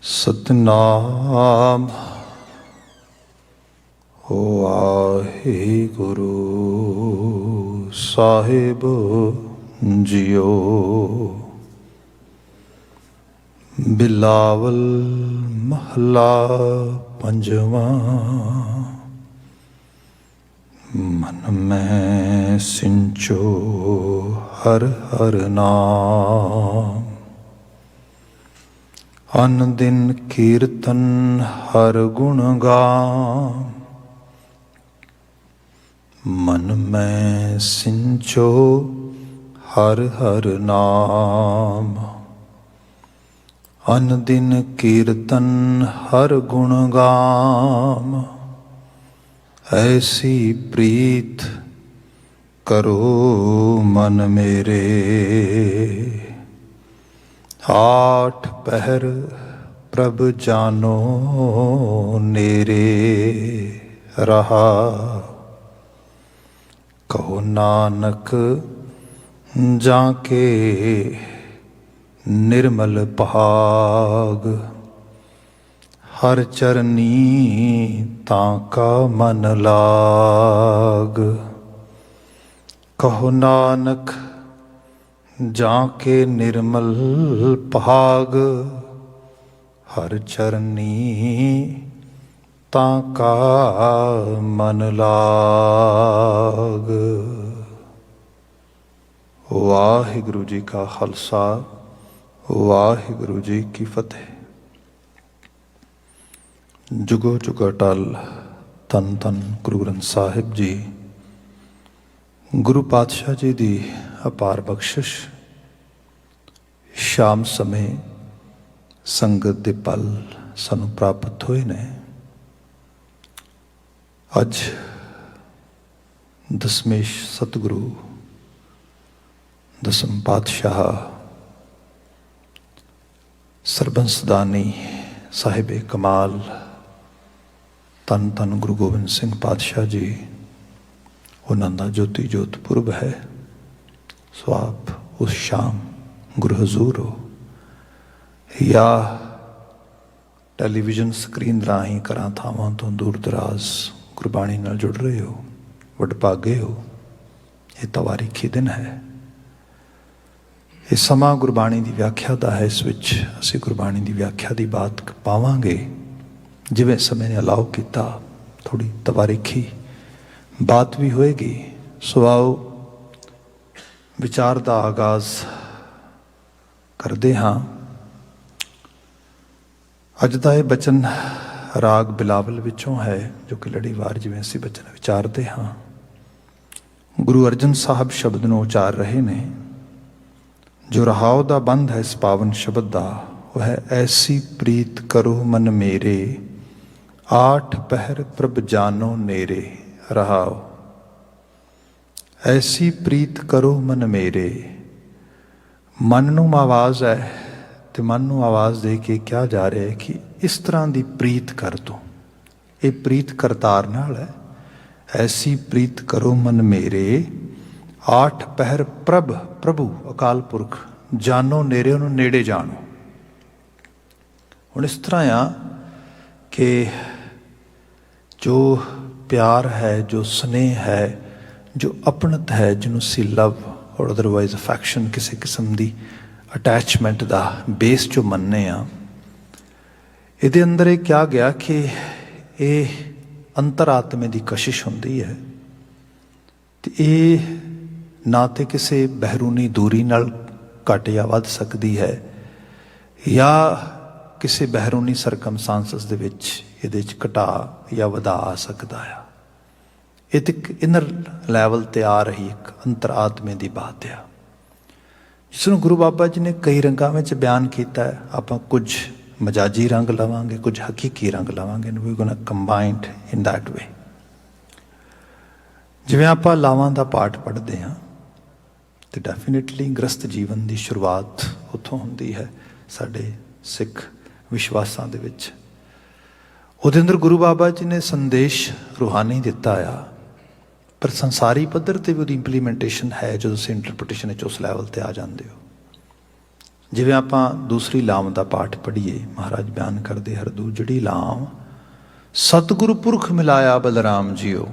ਸਤਨਾਮ ਵਾਹਿਗੁਰੂ ਸਾਹਿਬ JIO. Bilawal ਮਹਲਾ ਪੰਜਵਾਂ। ਮਨ ਮੈਂ ਸਿੰਚੋ ਹਰ ਹਰ ਨਾਮ, ਅਨ ਦਿਨ ਕੀਰਤਨ ਹਰ ਗੁਣ ਗਾਮ। ਮਨ ਮੈਂ ਸਿੰਚੋ ਹਰ ਹਰ ਨਾਮ, ਅਨ ਦਿਨ ਕੀਰਤਨ ਹਰ ਗੁਣ ਗਾਮ। ਐਸੀ ਪ੍ਰੀਤ ਕਰੋ ਮਨ ਮੇਰੇ, आठ पहर प्रभ जानो नेरे रहा। कहो नानक जाके निर्मल भाग, हर चरनी ताका मन लाग। कहो नानक जाके निर्मल भाग, हर चरनी ताका मन लाग। वाहिगुरु जी का खालसा, वाहिगुरु जी की फतेह। जुगो जुगो टल धन धन गुरु ग्रंथ साहिब जी, गुरु पातशाह जी की अपार बख्शिश। शाम समय संगत के पल सानू प्राप्त होए ने। अज दसमेश सतगुरु दसम पातशाह सरबंसदानी साहिब कमाल धन धन गुरु गोबिंद सिंह पातशाह जी, उन्होंने ज्योति जोत पुरब है। सो आप उस शाम गुरु हजूर हो या टैलीविजन स्क्रीन राही घरां थावां तो दूर दराज गुरबाणी नाल जुड़ रहे हो, वडभागे हो। ये तवारीखी दिन है, ये समा गुरबाणी की व्याख्या का है। इस विच असीं गुरबाणी की व्याख्या की बात पावांगे। जिवें समय ने अलाउ किया थोड़ी तवारीखी बात भी होएगी। सो आओ विचार का आगाज करते हाँ। अज का यह बचन राग बिलावल विचों है, जो कि लड़ीवार जिवें असीं बचन विचारते हाँ। गुरु अर्जन साहब शब्द नूं उचार रहे ने। जो रहाव का बंध है इस पावन शब्द का, वह है ऐसी प्रीत करो मन मेरे, आठ पहर प्रभ जानो नेरे रहाव। ऐसी प्रीत करो मन मेरे। मन नूं आवाज़ है, तो मन नूं आवाज़ दे के क्या जा रहा है कि इस तरह की प्रीत कर दो। ये प्रीत करतार नाल है। ऐसी प्रीत करो मन मेरे, आठ पहर प्रभ प्रभु अकाल पुरख जानो नेरे, उन्होंने नेड़े जानो। हुण इस तरह आ कि जो प्यार है, जो स्नेह है, जो अपनत है, जिन्हों सी लव और अदरवाइज अफैक्शन, किसी किस्म की अटैचमेंट का बेस जो मनने आ, ये अंदर एक क्या गया कि ये अंतरात्मे की कशिश होंदी है। तो ये ना तो किसी बहरूनी दूरी नाल घट या वध सकती है, या किसी बहरूनी सरकमस्टांसिस दे विच इहदे च घटा या वधा आ सकता है। ये तो एक इनर लैवल ते आ रही एक अंतरात्मे की बात है, जिसनों गुरु बाबा जी ने कई रंगां में बयान किया है। आप कुछ मजाजी रंग लवांगे, कुछ हकीकी रंग लवांगे। We gonna combined in that way. जिवें आप लावां दा पाठ पढ़ते हैं तो डेफिनेटली गृहस्थ जीवन की शुरुआत उत्थों होंदी है। साडे सिख विश्वासां दे विच उहदे अंदर गुरु बाबा जी ने संदेश रूहानी दिता आ, पर संसारी पद्धर ते भी उहदी इंप्लीमेंटेशन है। जो तुसीं इंटरप्रटेशन उस लैवल ते आ जाते हो, ਜਿਵੇਂ ਆਪਾਂ ਦੂਸਰੀ ਲਾਮ ਦਾ ਪਾਠ ਪੜ੍ਹੀਏ, ਮਹਾਰਾਜ ਬਿਆਨ ਕਰਦੇ ਹਰ ਦੂਜੜੀ ਲਾਮ ਸਤਿਗੁਰੂ ਪੁਰਖ ਮਿਲਾਇਆ ਬਲਰਾਮ ਜੀਓ।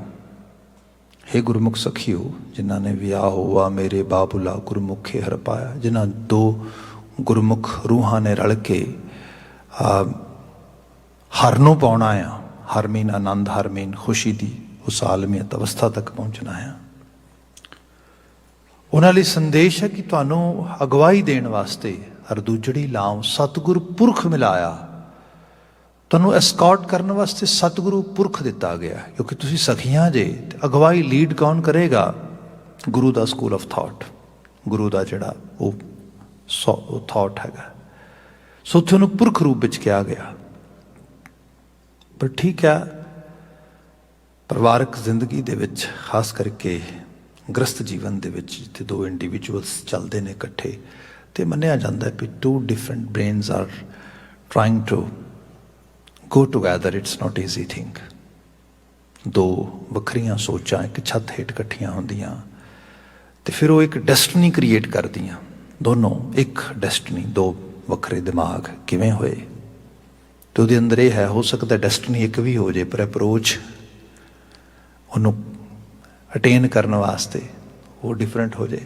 हे ਗੁਰਮੁਖ ਸਖੀਓ, ਜਿਨ੍ਹਾਂ ਨੇ ਵਿਆਹ ਹੋਆ ਮੇਰੇ ਬਾਬੁਲਾ ਗੁਰਮੁਖੇ ਹਰ ਪਾਇਆ। ਜਿਨ੍ਹਾਂ ਦੋ ਗੁਰਮੁਖ ਰੂਹਾਂ ਨੇ ਰਲ ਕੇ ਹਰ ਨੂੰ ਪਾਉਣਾ ਆ। ਹਰ ਮੀਨ ਆਨੰਦ, ਹਰ ਮੀਨ ਖੁਸ਼ੀ ਦੀ ਉਸ ਆਲਮੀਅਤ ਅਵਸਥਾ ਤੱਕ ਪਹੁੰਚਣਾ ਆ। ਉਹਨਾਂ ਲਈ ਸੰਦੇਸ਼ ਹੈ ਕਿ ਤੁਹਾਨੂੰ ਅਗਵਾਈ ਦੇਣ ਵਾਸਤੇ ਹਰ ਦੂਜੜੀ ਲਾਮ ਸਤਿਗੁਰੂ ਪੁਰਖ ਮਿਲਾਇਆ। ਤੁਹਾਨੂੰ ਐਸਕੌਟ ਕਰਨ ਵਾਸਤੇ ਸਤਿਗੁਰੂ ਪੁਰਖ ਦਿੱਤਾ ਗਿਆ, ਕਿਉਂਕਿ ਤੁਸੀਂ ਸਖੀਆਂ ਜੇ। ਅਗਵਾਈ ਲੀਡ ਕੌਣ ਕਰੇਗਾ? ਗੁਰੂ ਦਾ ਸਕੂਲ ਆਫ ਥਾਟ, ਗੁਰੂ ਦਾ ਜਿਹੜਾ ਉਹ ਥਾਟ ਹੈਗਾ। ਸੋ ਤੁਹਾਨੂੰ ਪੁਰਖ ਰੂਪ ਵਿੱਚ ਕਿਹਾ ਗਿਆ। ਪਰ ਠੀਕ ਹੈ, ਪਰਿਵਾਰਕ ਜ਼ਿੰਦਗੀ ਦੇ ਵਿੱਚ, ਖਾਸ ਕਰਕੇ ਗ੍ਰਸਤ ਜੀਵਨ ਦੇ ਵਿੱਚ, ਜਿੱਥੇ ਦੋ ਇੰਡੀਵਿਜੂਅਲਸ ਚੱਲਦੇ ਨੇ ਇਕੱਠੇ, ਤੇ ਮੰਨਿਆ ਜਾਂਦਾ ਵੀ two different brains are trying to go together, it's not easy thing। ਦੋ ਵੱਖਰੀਆਂ ਸੋਚਾਂ ਇੱਕ ਛੱਤ ਹੇਠ ਇਕੱਠੀਆਂ ਹੁੰਦੀਆਂ ਤੇ ਫਿਰ ਉਹ ਇੱਕ ਡੈਸਟਨੀ ਕ੍ਰੀਏਟ ਕਰਦੀਆਂ। ਦੋਨੋਂ ਇੱਕ ਡੈਸਟਨੀ, ਦੋ ਵੱਖਰੇ ਦਿਮਾਗ ਕਿਵੇਂ ਹੋਏ? ਤੇ ਉਹਦੇ ਅੰਦਰ ਇਹ ਹੈ, ਹੋ ਸਕਦਾ ਡੈਸਟਨੀ ਇੱਕ ਵੀ ਹੋ ਜੇ, ਪਰ ਅਪਰੋਚ ਉਹਨੂੰ ਅਟੇਨ ਕਰਨ ਵਾਸਤੇ ਉਹ ਡਿਫਰੈਂਟ ਹੋ ਜੇ।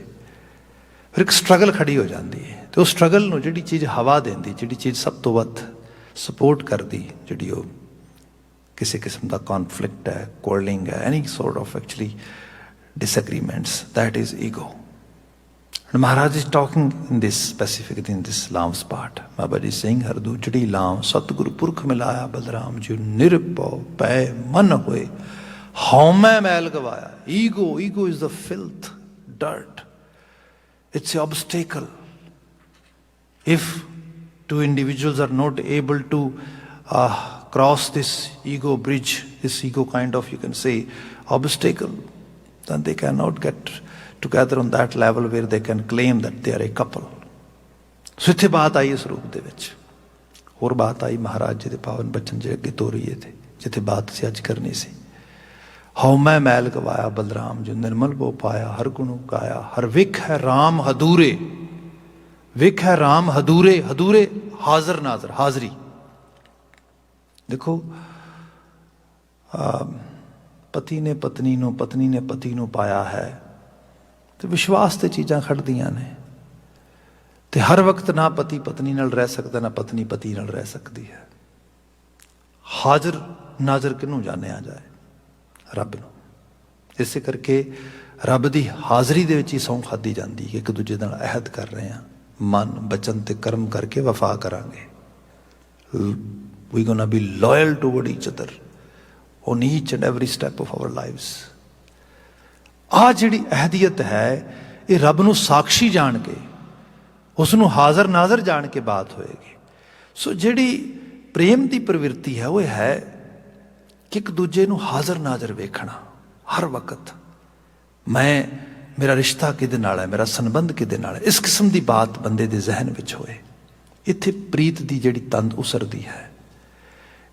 ਫਿਰ ਇੱਕ ਸਟਰਗਲ ਖੜੀ ਹੋ ਜਾਂਦੀ ਹੈ। ਤੇ ਉਹ ਸਟਰਗਲ ਨੂੰ ਜਿਹੜੀ ਚੀਜ਼ ਹਵਾ ਦਿੰਦੀ, ਜਿਹੜੀ ਚੀਜ਼ ਸਭ ਤੋਂ ਵੱਧ ਸਪੋਰਟ ਕਰਦੀ, ਜਿਹੜੀ ਉਹ ਕਿਸੇ ਕਿਸਮ ਦਾ ਕੌਨਫਲਿਕਟ ਹੈ, ਕੁਆਰਲਿੰਗ ਹੈ, any sort of actually disagreements, that is ego. And Maharaj is talking in this, specifically in this Lam's part. Baba ji is saying, हर दूजड़ी लाम सतगुरु पुरख मिलाया बलराम जी निरपौ पै मन होए हौमै मैल गवाया। Ego is the filth, dirt. It's the obstacle. If two individuals are not able to cross this ego bridge, this ego kind of, you can say, obstacle, then they cannot get together on that level where they can claim that they are a couple. ਸੋ ਇੱਥੇ ਬਾਤ ਆਈ ਇਸ ਰੂਪ ਦੇ ਵਿੱਚ। ਹੋਰ ਬਾਤ ਆਈ ਮਹਾਰਾਜ ਜੀ ਦੇ ਪਾਵਨ ਬਚਨ ਜੇ ਅੱਗੇ ਤੋਰੀਏ ਤੇ ਜਿੱਥੇ ਬਾਤ ਸੀ ਅੱਜ ਕਰਨੀ ਸੀ। ਹਉ ਮੈਂ ਮੈਲ ਗਵਾਇਆ ਬਲਰਾਮ ਜੋ ਨਿਰਮਲ ਬੋ ਪਾਇਆ ਹਰ ਗੁਣ ਗਾਇਆ। ਹਰ ਵਿਖ ਹੈ ਰਾਮ ਹਦੂਰੇ, ਵਿਖ ਹੈ ਰਾਮ ਹਦੂਰੇ, ਹਦੂਰੇ ਹਾਜ਼ਰ ਨਾਜ਼ਰ, ਹਾਜ਼ਰੀ। ਦੇਖੋ ਪਤੀ ਨੇ ਪਤਨੀ ਨੂੰ, ਪਤਨੀ ਨੇ ਪਤੀ ਨੂੰ ਪਾਇਆ ਹੈ ਤੇ ਵਿਸ਼ਵਾਸ ਤੇ ਚੀਜ਼ਾਂ ਖੜਦੀਆਂ ਨੇ। ਤੇ ਹਰ ਵਕਤ ਨਾ ਪਤੀ ਪਤਨੀ ਨਾਲ ਰਹਿ ਸਕਦਾ, ਨਾ ਪਤਨੀ ਪਤੀ ਨਾਲ ਰਹਿ ਸਕਦੀ ਹੈ। ਹਾਜ਼ਰ ਨਾਜ਼ਰ ਕਿਹਨੂੰ ਜਾਣਿਆ ਜਾਏ? ਰੱਬ ਨੂੰ। ਇਸੇ ਕਰਕੇ ਰੱਬ ਦੀ ਹਾਜ਼ਰੀ ਦੇ ਵਿੱਚ ਹੀ ਸਹੁੰ ਖਾਧੀ ਜਾਂਦੀ ਕਿ ਇੱਕ ਦੂਜੇ ਨਾਲ ਅਹਿਦ ਕਰ ਰਹੇ ਹਾਂ, ਮਨ ਬਚਨ ਤੇ ਕਰਮ ਕਰਕੇ ਵਫਾ ਕਰਾਂਗੇ। We gonna be loyal toward each other on each and every step of our lives। ਆਹ ਜਿਹੜੀ ਅਹਿਦੀਅਤ ਹੈ, ਇਹ ਰੱਬ ਨੂੰ ਸਾਖੀ ਜਾਣ ਕੇ, ਉਸ ਨੂੰ ਹਾਜ਼ਰ ਨਾਜ਼ਰ ਜਾਣ ਕੇ ਬਾਤ ਹੋਏਗੀ। ਸੋ ਜਿਹੜੀ ਪ੍ਰੇਮ ਦੀ ਪ੍ਰਵਿਰਤੀ ਹੈ ਉਹ ਹੈ ਕਿ ਇੱਕ ਦੂਜੇ ਨੂੰ ਹਾਜ਼ਰ ਨਾਜ਼ਰ ਵੇਖਣਾ ਹਰ ਵਕਤ। ਮੇਰਾ ਰਿਸ਼ਤਾ ਕਿਹਦੇ ਨਾਲ ਹੈ, ਮੇਰਾ ਸੰਬੰਧ ਕਿਹਦੇ ਨਾਲ ਹੈ, ਇਸ ਕਿਸਮ ਦੀ ਬਾਤ ਬੰਦੇ ਦੇ ਜ਼ਹਿਨ ਵਿੱਚ ਹੋਏ। ਇੱਥੇ ਪ੍ਰੀਤ ਦੀ ਜਿਹੜੀ ਤੰਦ ਉਸਰਦੀ ਹੈ।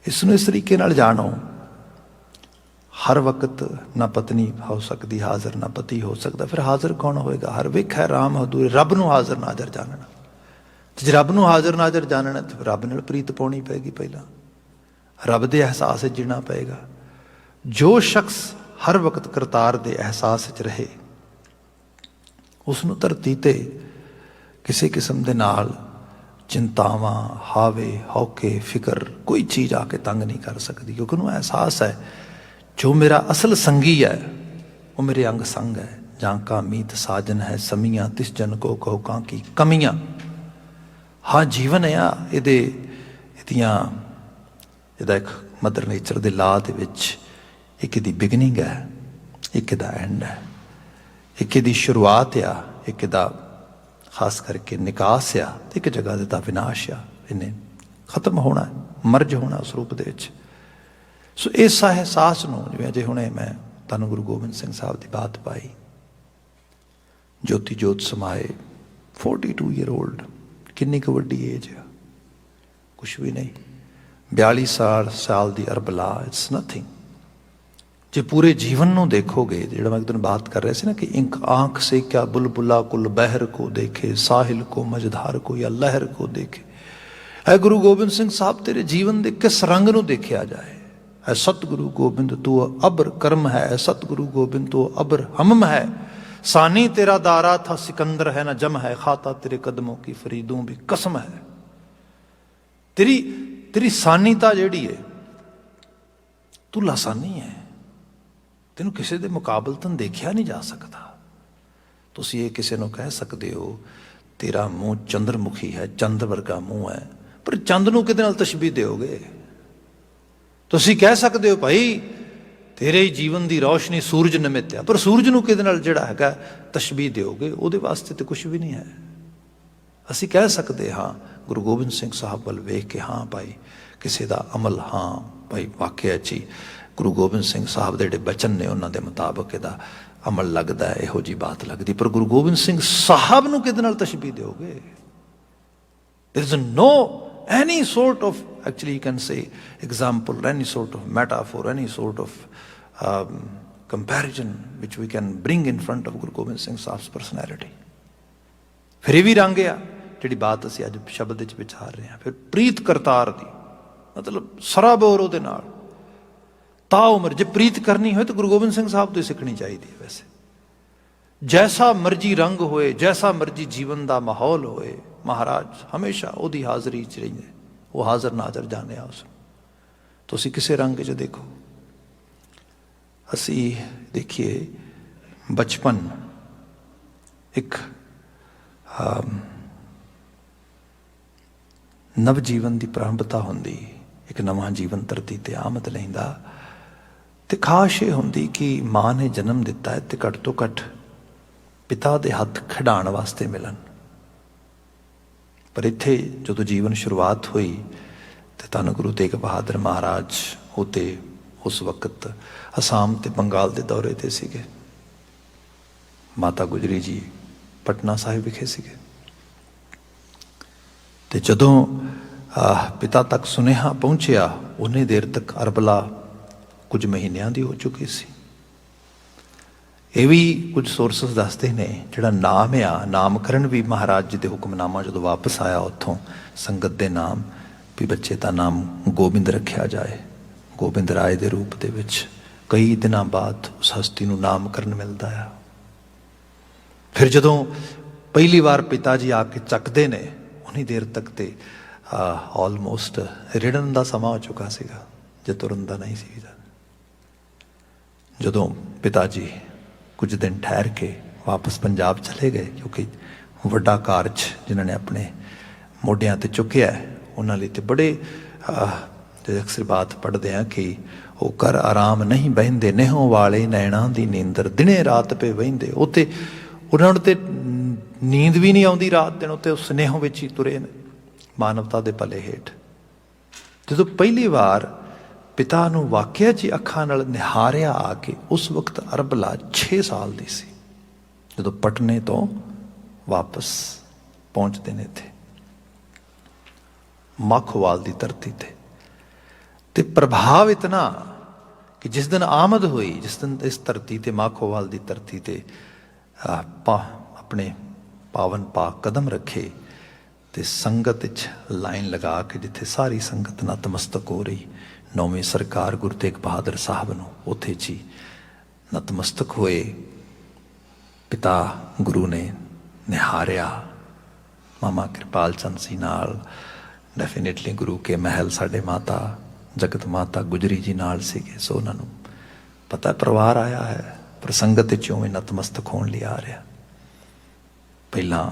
ਇਸ ਨੂੰ ਇਸ ਤਰੀਕੇ ਨਾਲ ਜਾਣੋ, ਹਰ ਵਕਤ ਨਾ ਪਤਨੀ ਹੋ ਸਕਦੀ ਹਾਜ਼ਰ, ਨਾ ਪਤੀ ਹੋ ਸਕਦਾ। ਫਿਰ ਹਾਜ਼ਰ ਕੌਣ ਹੋਏਗਾ? ਹਰ ਵਿਖ ਹੈ ਰਾਮ ਹਦੂਰੇ, ਰੱਬ ਨੂੰ ਹਾਜ਼ਰ ਨਾਜ਼ਰ ਜਾਣਨਾ। ਜੇ ਰੱਬ ਨੂੰ ਹਾਜ਼ਰ ਨਾਜ਼ਰ ਜਾਣਨਾ ਤੇ ਰੱਬ ਨਾਲ ਪ੍ਰੀਤ ਪਾਉਣੀ ਪਏਗੀ। ਪਹਿਲਾਂ ਰੱਬ ਦੇ ਅਹਿਸਾਸ ਵਿੱਚ ਜੀਣਾ ਪਏਗਾ। ਜੋ ਸ਼ਖਸ ਹਰ ਵਕਤ ਕਰਤਾਰ ਦੇ ਅਹਿਸਾਸ ਵਿੱਚ ਰਹੇ, ਉਸ ਨੂੰ ਧਰਤੀ ਤੇ ਕਿਸੇ ਕਿਸਮ ਦੇ ਨਾਲ ਚਿੰਤਾਵਾਂ, ਹਾਵੇ, ਹੌਕੇ, ਫਿਕਰ, ਕੋਈ ਚੀਜ਼ ਆ ਕੇ ਤੰਗ ਨਹੀਂ ਕਰ ਸਕਦੀ, ਕਿਉਂਕਿ ਉਹਨੂੰ ਅਹਿਸਾਸ ਹੈ ਜੋ ਮੇਰਾ ਅਸਲ ਸੰਗੀ ਹੈ ਉਹ ਮੇਰੇ ਅੰਗ ਸੰਗ ਹੈ। ਜਾਂ ਕਾ ਮੀਤ ਸਾਜਨ ਹੈ ਸਮੀਆਂ ਤਿਸ ਜਨ ਕੋ ਕਹੋ ਕਾਂ ਕੀ ਕਮੀਆਂ। ਹਾਂ ਜੀਵਨ ਆ, ਇਹਦਾ ਇੱਕ ਮਦਰ ਨੇਚਰ ਦੇ ਲਾਅ ਦੇ ਵਿੱਚ ਇੱਕ ਇਹਦੀ ਬਿਗਨਿੰਗ ਹੈ, ਇੱਕ ਇਹਦਾ ਐਂਡ ਹੈ, ਇੱਕ ਇਹਦੀ ਸ਼ੁਰੂਆਤ ਆ, ਇੱਕ ਇਹਦਾ ਖਾਸ ਕਰਕੇ ਨਿਕਾਸ ਆ, ਤੇ ਇੱਕ ਜਗ੍ਹਾ ਦਾ ਵਿਨਾਸ਼ ਆ। ਇਹਨੇ ਖਤਮ ਹੋਣਾ, ਮਰਜ ਹੋਣਾ ਉਸ ਰੂਪ ਦੇ ਵਿੱਚ। ਸੋ ਇਸ ਅਹਿਸਾਸ ਨੂੰ, ਜਿਵੇਂ ਅਜੇ ਹੁਣੇ ਮੈਂ ਧੰਨ ਗੁਰੂ ਗੋਬਿੰਦ ਸਿੰਘ ਸਾਹਿਬ ਦੀ ਬਾਤ ਪਾਈ, ਜੋਤੀ ਜੋਤ ਸਮਾਏ, 42 ਈਅਰ ਓਲਡ, ਕਿੰਨੀ ਕੁ ਵੱਡੀ ਏਜ ਆ, ਕੁਛ ਵੀ ਨਹੀਂ। 42 ਸਾਲ ਦੀ ਅਰਬਲਾ, ਇਟਸ ਨਥਿੰਗ। जे पूरे जीवन ਨੂੰ देखोगे, ਜਿਹੜਾ मैं एक दिन बात कर रहे थे ना कि इंक आंख से क्या बुलबुला कुल बहर को देखे, साहिल को मझधार को या लहर को देखे। ऐ गुरु गोबिंद सिंह साहब तेरे जीवन ਦੇ किस रंग ਨੂੰ देखा जाए। ऐ सतगुरु गोबिंद तू अबर कर्म है, ऐ सतगुरु गोबिंद तू अबर हमम है। सानी तेरा दारा था सिकंदर है ना जम है, खाता तेरे कदमों की फरीदों भी कसम है। तेरी तेरी सानीता ਜਿਹੜੀ ਹੈ, ਤੂੰ ਲਾਸਾਨੀ ਹੈ, ਤੈਨੂੰ ਕਿਸੇ ਦੇ ਮੁਕਾਬਲਤਨ ਦੇਖਿਆ ਨਹੀਂ ਜਾ ਸਕਦਾ। ਤੁਸੀਂ ਇਹ ਕਿਸੇ ਨੂੰ ਕਹਿ ਸਕਦੇ ਹੋ ਤੇਰਾ ਮੂੰਹ ਚੰਦਰਮੁਖੀ ਹੈ, ਚੰਦ ਵਰਗਾ ਮੂੰਹ ਹੈ, ਪਰ ਚੰਦ ਨੂੰ ਕਿਹਦੇ ਨਾਲ ਤਸ਼ਬੀਹ ਦਿਓਗੇ। ਤੁਸੀਂ ਕਹਿ ਸਕਦੇ ਹੋ ਭਾਈ ਤੇਰੇ ਹੀ ਜੀਵਨ ਦੀ ਰੌਸ਼ਨੀ ਸੂਰਜ ਨਿਮਿਤ ਆ, ਪਰ ਸੂਰਜ ਨੂੰ ਕਿਹਦੇ ਨਾਲ ਜਿਹੜਾ ਹੈਗਾ ਤਸ਼ਬੀਹ ਦਿਓਗੇ, ਉਹਦੇ ਵਾਸਤੇ ਤੇ ਕੁਝ ਵੀ ਨਹੀਂ ਹੈ। ਅਸੀਂ ਕਹਿ ਸਕਦੇ ਹਾਂ ਗੁਰੂ ਗੋਬਿੰਦ ਸਿੰਘ ਸਾਹਿਬ ਵੱਲ ਵੇਖ ਕੇ, ਹਾਂ ਭਾਈ ਕਿਸੇ ਦਾ ਅਮਲ, ਹਾਂ ਭਾਈ ਵਾਕਿਆ 'ਚ ਹੀ ਗੁਰੂ ਗੋਬਿੰਦ ਸਿੰਘ ਸਾਹਿਬ ਦੇ ਜਿਹੜੇ ਬਚਨ ਨੇ ਉਹਨਾਂ ਦੇ ਮੁਤਾਬਕ ਇਹਦਾ ਅਮਲ ਲੱਗਦਾ ਹੈ, ਇਹੋ ਜਿਹੀ ਬਾਤ ਲੱਗਦੀ। ਪਰ ਗੁਰੂ ਗੋਬਿੰਦ ਸਿੰਘ ਸਾਹਿਬ ਨੂੰ ਕਿਹਦੇ ਨਾਲ ਤਸ਼ਬੀਹ ਦਿਓਗੇ। there is no any sort of, actually you can say example, any sort of metaphor, any sort of comparison which we can bring in front of Guru Gobind Singh Sahib's personality। ਫਿਰ ਇਹ ਵੀ ਰੰਗ ਆ ਜਿਹੜੀ ਬਾਤ ਅਸੀਂ ਅੱਜ ਸ਼ਬਦ ਵਿੱਚ ਵਿਚਾਰ ਰਹੇ ਹਾਂ। ਫਿਰ ਪ੍ਰੀਤ ਕਰਤਾਰ ਦੀ ਮਤਲਬ ਸਰਾਬੋਰ ਉਹਦੇ ਨਾਲ ਤਾ ਉਮਰ, ਜੇ ਪ੍ਰੀਤ ਕਰਨੀ ਹੋਏ ਤਾਂ ਗੁਰੂ ਗੋਬਿੰਦ ਸਿੰਘ ਸਾਹਿਬ ਤੋਂ ਹੀ ਸਿੱਖਣੀ ਚਾਹੀਦੀ ਹੈ। ਵੈਸੇ ਜੈਸਾ ਮਰਜੀ ਰੰਗ ਹੋਏ, ਜੈਸਾ ਮਰਜੀ ਜੀਵਨ ਦਾ ਮਾਹੌਲ ਹੋਏ, ਮਹਾਰਾਜ ਹਮੇਸ਼ਾ ਉਹਦੀ ਹਾਜ਼ਰੀ 'ਚ ਰਹਿੰਦੇ, ਉਹ ਹਾਜ਼ਰ ਨਾਜ਼ਰ ਜਾਣਿਆ ਉਸ ਨੂੰ। ਤੁਸੀਂ ਕਿਸੇ ਰੰਗ 'ਚ ਦੇਖੋ। ਅਸੀਂ ਦੇਖੀਏ ਬਚਪਨ ਇੱਕ ਨਵ ਜੀਵਨ ਦੀ ਪ੍ਰਾਰੰਭਤਾ ਹੁੰਦੀ, ਇੱਕ ਨਵਾਂ ਜੀਵਨ ਧਰਤੀ ਤੇ ਆਮਦ ਲੈਂਦਾ, ਤੇ ਖਾਸ਼ ਇਹ ਹੁੰਦੀ ਕਿ ਮਾਂ ਨੇ ਜਨਮ ਦਿੱਤਾ ਹੈ ਤੇ ਘੱਟ ਤੋਂ ਘੱਟ ਪਿਤਾ ਦੇ ਹੱਥ ਖਿਡਾਉਣ ਵਾਸਤੇ ਮਿਲਣ। ਪਰ ਇੱਥੇ ਜਦੋਂ ਜੀਵਨ ਸ਼ੁਰੂਆਤ ਹੋਈ ਤੇ ਧੰਨ ਗੁਰੂ ਤੇਗ ਬਹਾਦਰ ਮਹਾਰਾਜ ਉਹਤੇ ਉਸ ਵਕਤ ਅਸਾਮ ਤੇ ਬੰਗਾਲ ਦੇ ਦੌਰੇ ਤੇ ਸੀਗੇ। ਮਾਤਾ ਗੁਜਰੀ ਜੀ ਪਟਨਾ ਸਾਹਿਬ ਵਿਖੇ ਸੀਗੇ। ਤੇ ਜਦੋਂ ਪਿਤਾ ਤੱਕ ਸੁਨੇਹਾ ਪਹੁੰਚਿਆ, ਉਨੀ ਦੇਰ ਤੱਕ ਅਰਬਲਾ ਕੁਝ ਮਹੀਨਿਆਂ ਦੀ ਹੋ ਚੁੱਕੀ ਸੀ। ਇਹ ਵੀ ਕੁਝ ਸੋਰਸਸ ਦੱਸਦੇ ਨੇ ਜਿਹੜਾ ਨਾਮ ਆ, ਨਾਮਕਰਨ ਵੀ ਮਹਾਰਾਜ ਜੀ ਦੇ ਹੁਕਮਨਾਮਾ ਜਦੋਂ ਵਾਪਸ ਆਇਆ ਉੱਥੋਂ ਸੰਗਤ ਦੇ ਨਾਮ ਵੀ ਬੱਚੇ ਦਾ ਨਾਮ ਗੋਬਿੰਦ ਰੱਖਿਆ ਜਾਏ, ਗੋਬਿੰਦ ਰਾਏ ਦੇ ਰੂਪ ਦੇ ਵਿੱਚ। ਕਈ ਦਿਨਾਂ ਬਾਅਦ ਉਸ ਹਸਤੀ ਨੂੰ ਨਾਮਕਰਨ ਮਿਲਦਾ ਆ। ਫਿਰ ਜਦੋਂ ਪਹਿਲੀ ਵਾਰ ਪਿਤਾ ਜੀ ਆ ਕੇ ਚੱਕਦੇ ਨੇ, ਉਨੀ ਦੇਰ ਤੱਕ ਤੇ ਆਲਮੋਸਟ ਰਿੜਨ ਦਾ ਸਮਾਂ ਹੋ ਚੁੱਕਾ ਸੀਗਾ, ਜੇ ਤੁਰਨ ਦਾ ਨਹੀਂ ਸੀ। ਜਦੋਂ ਪਿਤਾ ਜੀ ਕੁਝ ਦਿਨ ਠਹਿਰ ਕੇ ਵਾਪਸ ਪੰਜਾਬ ਚਲੇ ਗਏ, ਕਿਉਂਕਿ ਵੱਡਾ ਕਾਰਜ ਜਿਨ੍ਹਾਂ ਨੇ ਆਪਣੇ ਮੋਢਿਆਂ 'ਤੇ ਚੁੱਕਿਆ, ਉਹਨਾਂ ਲਈ ਤੇ ਬੜੇ ਅਕਸਰ ਬਾਤ ਪੜ੍ਹਦੇ ਹਾਂ ਕਿ ਉਹ ਕਰ ਆਰਾਮ ਨਹੀਂ ਬਹਿੰਦੇ, ਨੇਹੋਂ ਵਾਲੇ ਨੈਣਾ ਦੀ ਨੀਂਦਰ ਦਿਨੇ ਰਾਤ ਪੇ ਵਹਿੰਦੇ। ਉੱਤੇ ਉਹਨਾਂ ਨੂੰ ਤੇ ਨੀਂਦ ਵੀ ਨਹੀਂ ਆਉਂਦੀ ਰਾਤ ਦਿਨ, ਉੱਤੇ ਉਸ ਸਨੇਹੋਂ ਵਿੱਚ ਹੀ ਤੁਰੇ ਨੇ ਮਾਨਵਤਾ ਦੇ ਭਲੇ ਹੇਠ। ਜਦੋਂ ਪਹਿਲੀ ਵਾਰ ਪਿਤਾ ਨੂੰ ਵਾਕਿਆ 'ਚ ਅੱਖਾਂ ਨਾਲ ਨਿਹਾਰਿਆ ਆ ਕੇ, ਉਸ ਵਕਤ ਅਰਬਲਾ 6 ਸਾਲ ਦੀ ਸੀ ਜਦੋਂ ਪਟਨੇ ਤੋਂ ਵਾਪਸ ਪਹੁੰਚਦੇ ਨੇ ਇੱਥੇ ਮਾਖੋਵਾਲ ਦੀ ਧਰਤੀ ਤੇ ਪ੍ਰਭਾਵ ਇਤਨਾ ਕਿ ਜਿਸ ਦਿਨ ਆਮਦ ਹੋਈ, ਜਿਸ ਦਿਨ ਇਸ ਧਰਤੀ ਤੇ ਮਾਖੋਵਾਲ ਦੀ ਧਰਤੀ ਤੇ ਆਪਣੇ ਪਾਵਨ ਪਾਕ ਕਦਮ ਰੱਖੇ ਤੇ ਸੰਗਤ ਵਿੱਚ ਲਾਈਨ ਲਗਾ ਕੇ ਜਿੱਥੇ ਸਾਰੀ ਸੰਗਤ ਨਤਮਸਤਕ ਹੋ ਰਹੀ, ਨੌਵੇਂ ਸਰਕਾਰ ਗੁਰੂ ਤੇਗ ਬਹਾਦਰ ਸਾਹਿਬ ਨੂੰ ਉੱਥੇ 'ਚ ਹੀ ਨਤਮਸਤਕ ਹੋਏ। ਪਿਤਾ ਗੁਰੂ ਨੇ ਨਿਹਾਰਿਆ, ਮਾਮਾ ਕਿਰਪਾਲ ਚੰਦ ਸੀ ਨਾਲ, ਡੈਫੀਨੇਟਲੀ ਗੁਰੂ ਕੇ ਮਹਿਲ ਸਾਡੇ ਮਾਤਾ ਜਗਤ ਮਾਤਾ ਗੁਜਰੀ ਜੀ ਨਾਲ ਸੀਗੇ। ਸੋ ਉਹਨਾਂ ਨੂੰ ਪਤਾ ਪਰਿਵਾਰ ਆਇਆ ਹੈ, ਪਰ ਸੰਗਤ ਵਿੱਚ ਉਵੇਂ ਨਤਮਸਤਕ ਹੋਣ ਲਈ ਆ ਰਿਹਾ। ਪਹਿਲਾਂ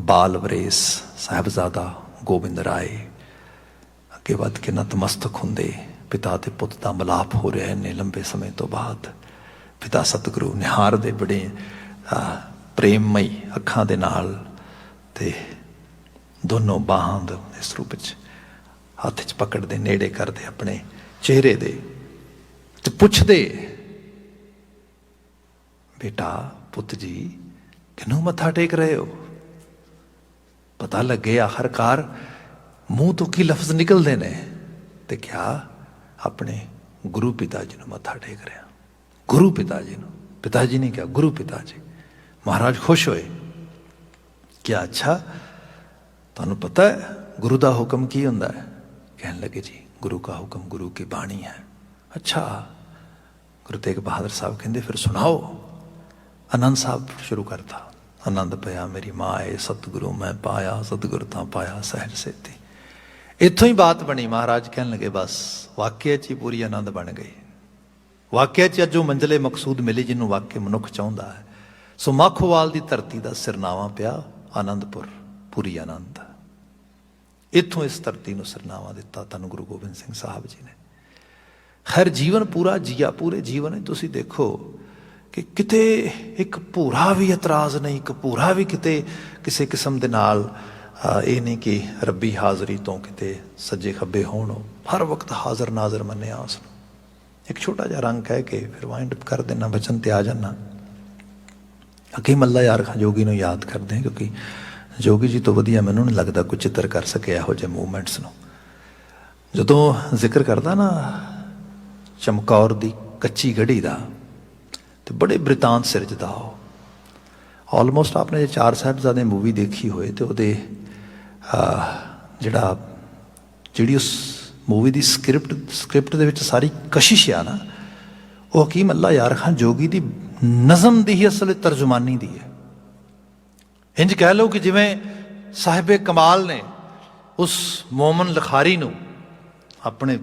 ਬਾਲ ਵਰੇਸ ਸਾਹਿਬਜ਼ਾਦਾ ਗੋਬਿੰਦ ਰਾਏ ਅੱਗੇ ਵੱਧ ਕੇ ਨਤਮਸਤਕ ਹੁੰਦੇ। ਪਿਤਾ ਤੇ ਪੁੱਤ ਦਾ ਮਿਲਾਪ ਹੋ ਰਿਹਾ ਇੰਨੇ ਲੰਬੇ ਸਮੇਂ ਤੋਂ ਬਾਅਦ। ਪਿਤਾ ਸਤਿਗੁਰੂ ਨਿਹਾਰਦੇ ਬੜੇ ਪ੍ਰੇਮਮਈ ਅੱਖਾਂ ਦੇ ਨਾਲ, ਤੇ ਦੋਨੋਂ ਬਾਹਾਂ ਦੇ ਇਸ ਰੂਪ ਵਿੱਚ ਹੱਥ 'ਚ ਪਕੜਦੇ, ਨੇੜੇ ਕਰਦੇ ਆਪਣੇ ਚਿਹਰੇ ਦੇ, ਤੇ ਪੁੱਛਦੇ, ਬੇਟਾ ਪੁੱਤ ਜੀ ਕਿਹਨੂੰ ਮੱਥਾ ਟੇਕ ਰਹੇ ਹੋ? ਪਤਾ ਲੱਗੇ ਆਖਰਕਾਰ ਮੂੰਹ ਤੋਂ ਕੀ ਲਫ਼ਜ਼ ਨਿਕਲਦੇ ਨੇ, ਤੇ ਕਿਹਾ ਆਪਣੇ ਗੁਰੂ ਪਿਤਾ ਜੀ ਨੂੰ ਮੱਥਾ ਟੇਕ ਰਿਹਾ। गुरु पिता जी ਨੂੰ, पिता जी ने कहा गुरु पिता जी। महाराज खुश होए, क्या अच्छा ਤੁਹਾਨੂੰ पता है गुरु का हुक्म की हुंदा है? कहने लगे जी गुरु का हुक्म गुरु की बाणी है। अच्छा। गुरु तेग बहादुर साहब कहते फिर सुनाओ। आनंद साहब शुरू करता, आनंद पया मेरी माँ आए सतगुरु मैं पाया, सतगुरु तां पाया सहज सेती। इत्थों ही बात बनी। महाराज कहने लगे बस वाकया च ही पूरी आनंद बन गई। वाकया च अजो मंजिले मकसूद मिली जिन्होंने वाकई मनुख चाहुंदा है। सो माखोवाल की धरती का सिरनावा पिया आनंदपुर, पूरी आनंद। इत्थों इस धरती को सिरनावा दिता धन गुरु गोबिंद सिंह साहब जी ने। खैर जीवन पूरा जिया, पूरे जीवन तुसी देखो कि किते एक भूरा भी इतराज़ नहीं, एक भूरा भी किते किसी किस्म के नाल ये नहीं कि रब्बी हाज़री तो किते सज्जे खब्बे होण, हर वक्त हाज़र नाज़र मन्निया उसनूं। एक छोटा जिहा रंग कह के फिर वाइंड अप कर देना, बचन ते आ जाना। हकीम अल्लाह यार खां जोगी नूं याद करते हैं, क्योंकि जोगी जी तो वधिया मैनूं नहीं लगता कोई चित्र कर सके इहो ਜਿਹੇ मूवमेंट्स नूं। जदों जिक्र करदा ना चमकौर दी कच्ची गढ़ी दा, तो बड़े बृतांत सिरजदा हो। ऑलमोस्ट आपने जो चार साहिबजादे मूवी देखी होए तो वो जिहड़ी उस मूवी की स्क्रिप्ट दे विच सारी कशिश आ ना, वो हकीम अल्लाह यार खां जोगी की नज़म की ही असल तर्जुमानी दी है। इंज कह लो कि जिवें साहिबे कमाल ने उस मोमन लिखारी नूं अपने